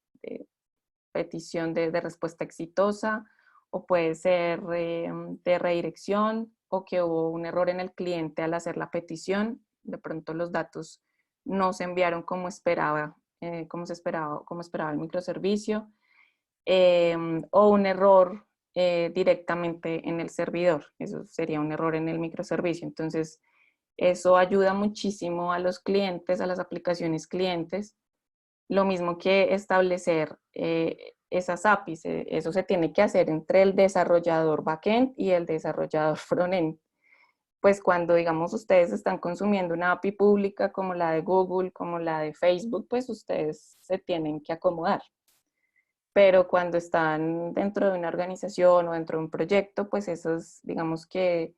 petición de respuesta exitosa, o puede ser de redirección, o que hubo un error en el cliente al hacer la petición, de pronto los datos no se enviaron como esperaba, como esperaba el microservicio, o un error directamente en el servidor. Eso sería un error en el microservicio. Entonces, eso ayuda muchísimo a los clientes, a las aplicaciones clientes, Lo mismo que establecer esas APIs, eso se tiene que hacer entre el desarrollador backend y el desarrollador frontend. Pues cuando, digamos, ustedes están consumiendo una API pública como la de Google, como la de Facebook, pues ustedes se tienen que acomodar. Pero cuando están dentro de una organización o dentro de un proyecto, pues esos, digamos que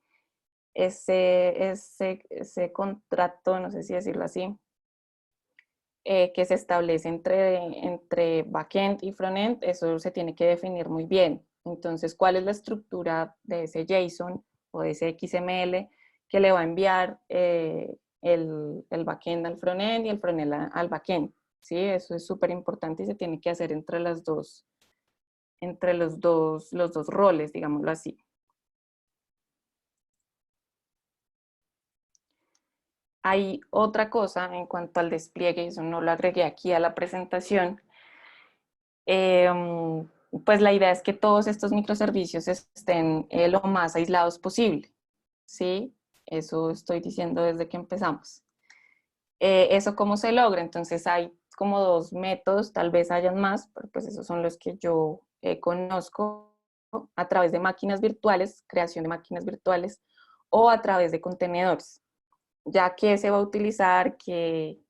ese contrato, no sé si decirlo así, que se establece entre backend y frontend, eso se tiene que definir muy bien. Entonces, ¿cuál es la estructura de ese JSON o de ese XML que le va a enviar el backend al frontend y el frontend al backend? ¿Sí? Eso es súper importante y se tiene que hacer entre los dos roles, digámoslo así. Hay otra cosa en cuanto al despliegue, y eso no lo agregué aquí a la presentación. Pues la idea es que todos estos microservicios estén lo más aislados posible, ¿sí? Eso estoy diciendo desde que empezamos. ¿Eso cómo se logra? Entonces hay como dos métodos, tal vez hayan más, pero pues esos son los que yo conozco, a través de máquinas virtuales, creación de máquinas virtuales, o a través de contenedores. Ya qué se va a utilizar, qué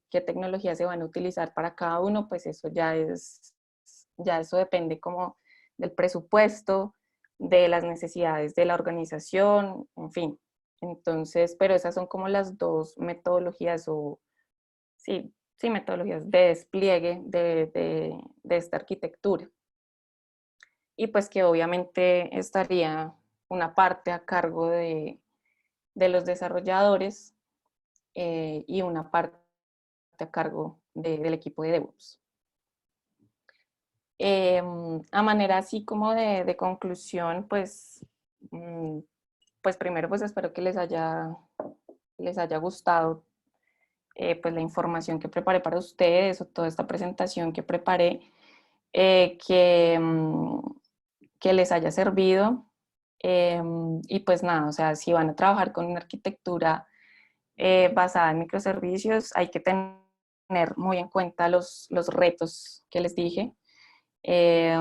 tecnología se van a utilizar para cada uno, pues eso ya eso depende como del presupuesto, de las necesidades de la organización, en fin. Entonces, pero esas son como las dos metodologías o, sí, metodologías de despliegue de esta arquitectura. Y pues que obviamente estaría una parte a cargo de los desarrolladores y una parte a cargo del equipo de DevOps. A manera así como de conclusión, pues, pues primero pues espero que les haya gustado pues la información que preparé para ustedes o toda esta presentación que preparé, que les haya servido. Y pues nada, o sea, si van a trabajar con una arquitectura basada en microservicios, hay que tener muy en cuenta los retos que les dije. Eh,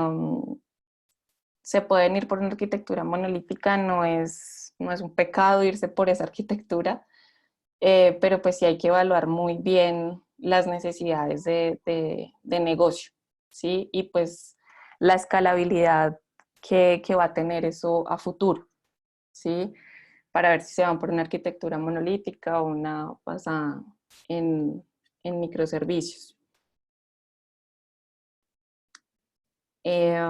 Se pueden ir por una arquitectura monolítica, no es un pecado irse por esa arquitectura, pero pues sí hay que evaluar muy bien las necesidades de negocio, ¿sí? Y pues la escalabilidad que va a tener eso a futuro, ¿sí? Para ver si se van por una arquitectura monolítica o una basada en microservicios. Eh,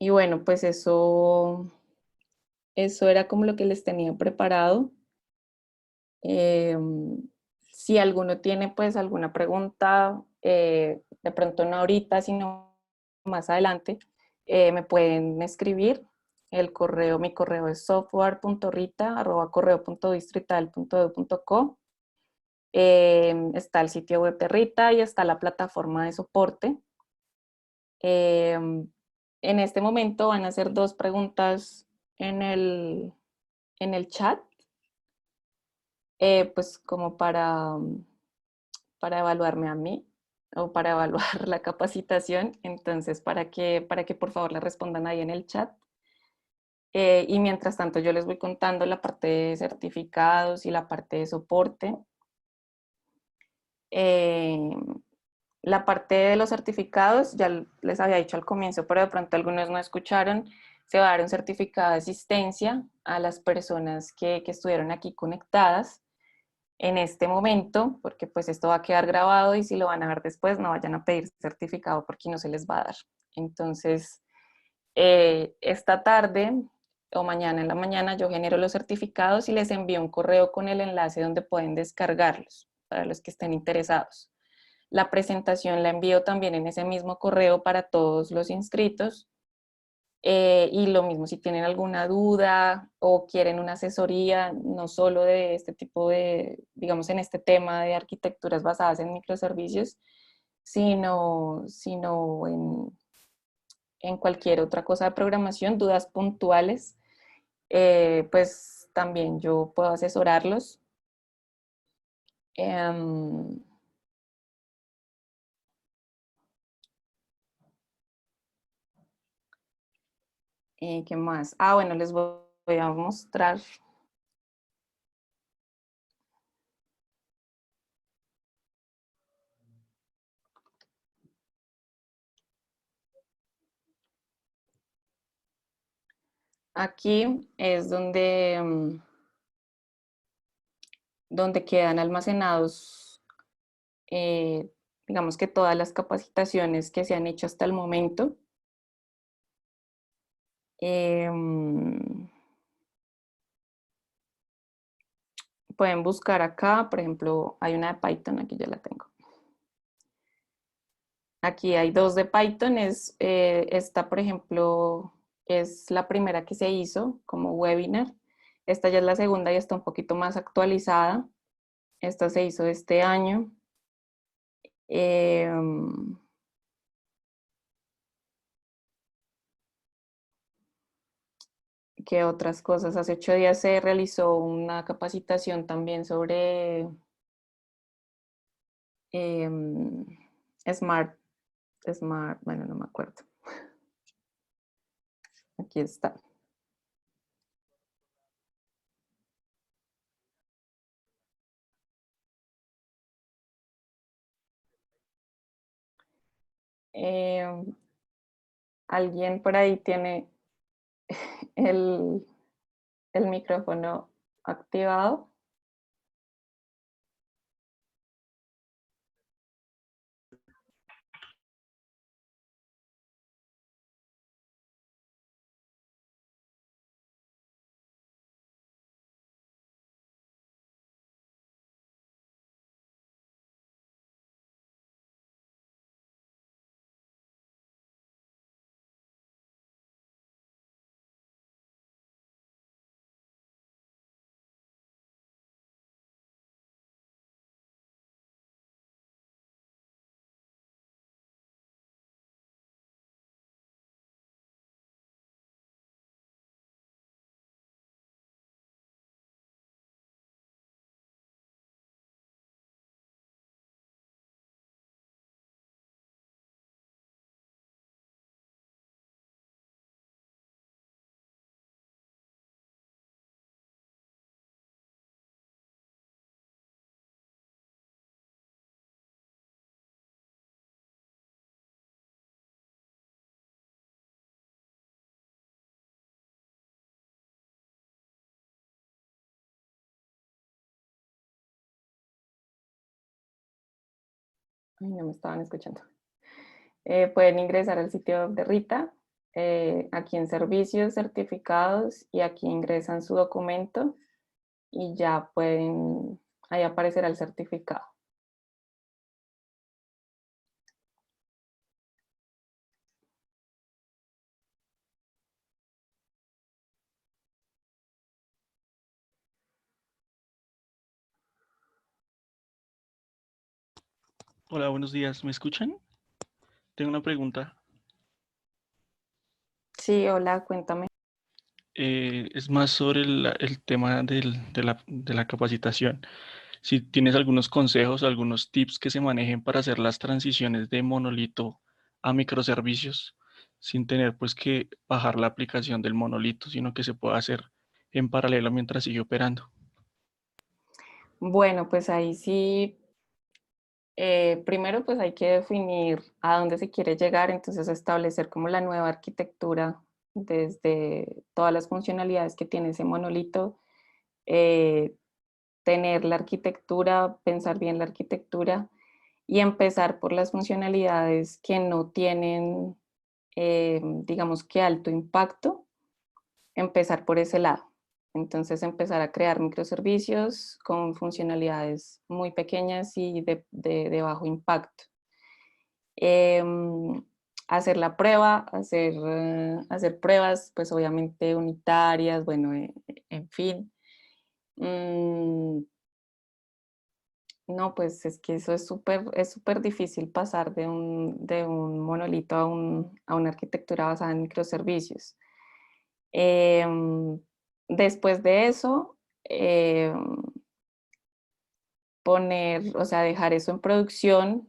y bueno, pues eso era como lo que les tenía preparado. Eh, si alguno tiene pues alguna pregunta, de pronto no ahorita, sino más adelante, me pueden escribir. Mi correo es software.rita@correo.distrital.edu.co. Está el sitio web de Rita y está la plataforma de soporte. Eh, en este momento van a hacer dos preguntas en en el chat, pues como para evaluarme a mí o para evaluar la capacitación. Entonces, para que por favor le respondan ahí en el chat. Y mientras tanto yo les voy contando la parte de certificados y la parte de soporte. Eh, la parte de los certificados, ya les había dicho al comienzo, pero de pronto algunos no escucharon, se va a dar un certificado de asistencia a las personas que estuvieron aquí conectadas en este momento, porque pues esto va a quedar grabado y si lo van a ver después no vayan a pedir certificado porque no se les va a dar. Entonces, esta tarde o mañana en la mañana yo genero los certificados y les envío un correo con el enlace donde pueden descargarlos para los que estén interesados. La presentación la envío también en ese mismo correo para todos los inscritos. Y lo mismo, si tienen alguna duda o quieren una asesoría, no solo de este tipo de, digamos, en este tema de arquitecturas basadas en microservicios, sino en cualquier otra cosa de programación, dudas puntuales, pues también yo puedo asesorarlos. Em, ¿Qué más? Ah, bueno, les voy a mostrar. Aquí es donde quedan almacenados, digamos que todas las capacitaciones que se han hecho hasta el momento. Pueden buscar acá, por ejemplo, hay una de Python, aquí ya la tengo. Aquí hay dos de Python, esta, por ejemplo, es la primera que se hizo como webinar. Esta ya es la segunda y está un poquito más actualizada. Esta se hizo este año. ¿Qué otras cosas? Hace 8 días se realizó una capacitación también sobre Smart, bueno, no me acuerdo. Aquí está. ¿Alguien por ahí tiene el, el micrófono activado? Ay, no me estaban escuchando. Pueden ingresar al sitio de Rita, aquí en servicios, certificados, y aquí ingresan su documento y ya pueden, ahí aparecerá el certificado. Hola, buenos días. ¿Me escuchan? Tengo una pregunta. Sí, hola, cuéntame. Es más sobre el tema de la capacitación. Si tienes algunos consejos, algunos tips que se manejen para hacer las transiciones de monolito a microservicios sin tener pues que bajar la aplicación del monolito, sino que se pueda hacer en paralelo mientras sigue operando. Bueno, pues ahí sí, primero pues hay que definir a dónde se quiere llegar, entonces establecer como la nueva arquitectura desde todas las funcionalidades que tiene ese monolito, eh, tener la arquitectura, pensar bien la arquitectura y empezar por las funcionalidades que no tienen, digamos que alto impacto, empezar por ese lado. Entonces empezar a crear microservicios con funcionalidades muy pequeñas y de bajo impacto. Hacer la prueba, hacer pruebas, pues obviamente unitarias, bueno, en fin. Mm, no, pues es que eso es súper difícil pasar de un monolito a una arquitectura basada en microservicios. Em, después de eso, o sea, dejar eso en producción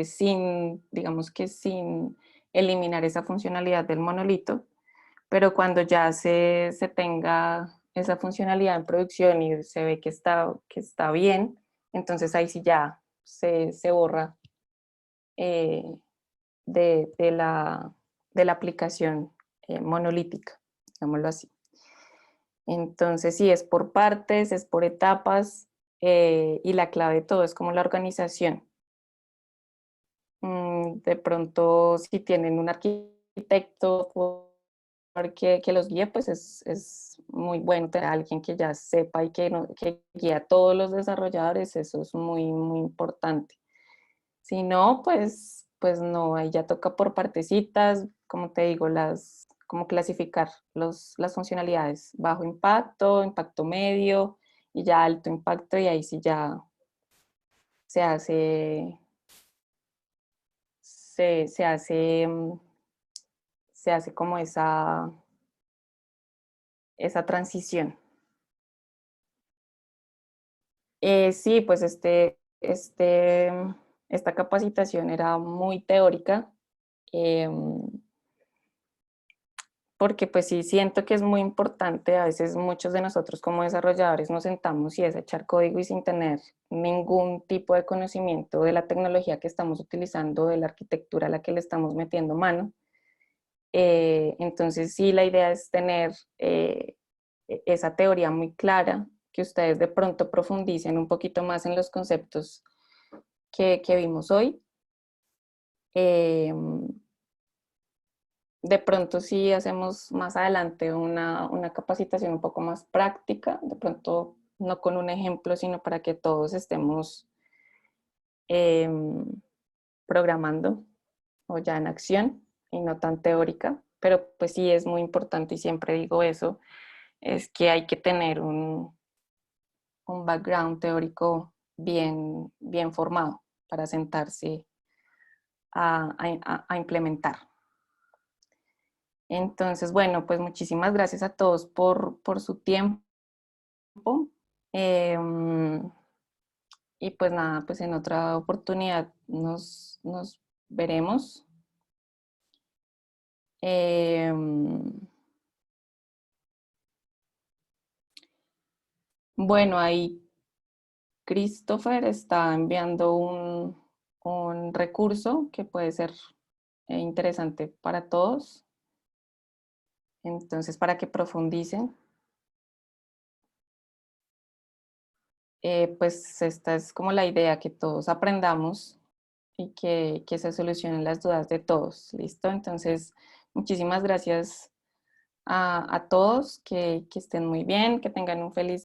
sin, digamos que sin eliminar esa funcionalidad del monolito, pero cuando ya se tenga esa funcionalidad en producción y se ve que está bien, entonces ahí sí ya se borra eh, de la aplicación monolítica, digámoslo así. Entonces, sí, es por partes, es por etapas, y la clave de todo es como la organización. De pronto, si tienen un arquitecto que los guíe, pues es muy bueno tener a alguien que ya sepa y que guíe a todos los desarrolladores, eso es muy, muy importante. Si no, pues no, ahí ya toca por partecitas, como te digo, como clasificar las funcionalidades, bajo impacto, impacto medio y ya alto impacto, y ahí sí ya se hace, se, se hace, mm, se hace como esa transición. Sí, pues esta capacitación era muy teórica. em, Porque pues sí siento que es muy importante, a veces muchos de nosotros como desarrolladores nos sentamos y es echar código y sin tener ningún tipo de conocimiento de la tecnología que estamos utilizando, de la arquitectura a la que le estamos metiendo mano. Entonces sí, la idea es tener esa teoría muy clara, que ustedes de pronto profundicen un poquito más en los conceptos que vimos hoy. De pronto sí hacemos más adelante una capacitación un poco más práctica, de pronto no con un ejemplo, sino para que todos estemos eh, programando o ya en acción y no tan teórica, pero pues sí es muy importante y siempre digo eso, es que hay que tener un background teórico bien formado para sentarse a implementar. Entonces, bueno, pues muchísimas gracias a todos por su tiempo. Eh, y pues nada, pues en otra oportunidad nos veremos. Eh, bueno, ahí Christopher está enviando un recurso que puede ser interesante para todos. Entonces, para que profundicen. Pues esta es como la idea, que todos aprendamos y que se solucionen las dudas de todos. ¿Listo? Entonces, muchísimas gracias a todos, que estén muy bien, que tengan un feliz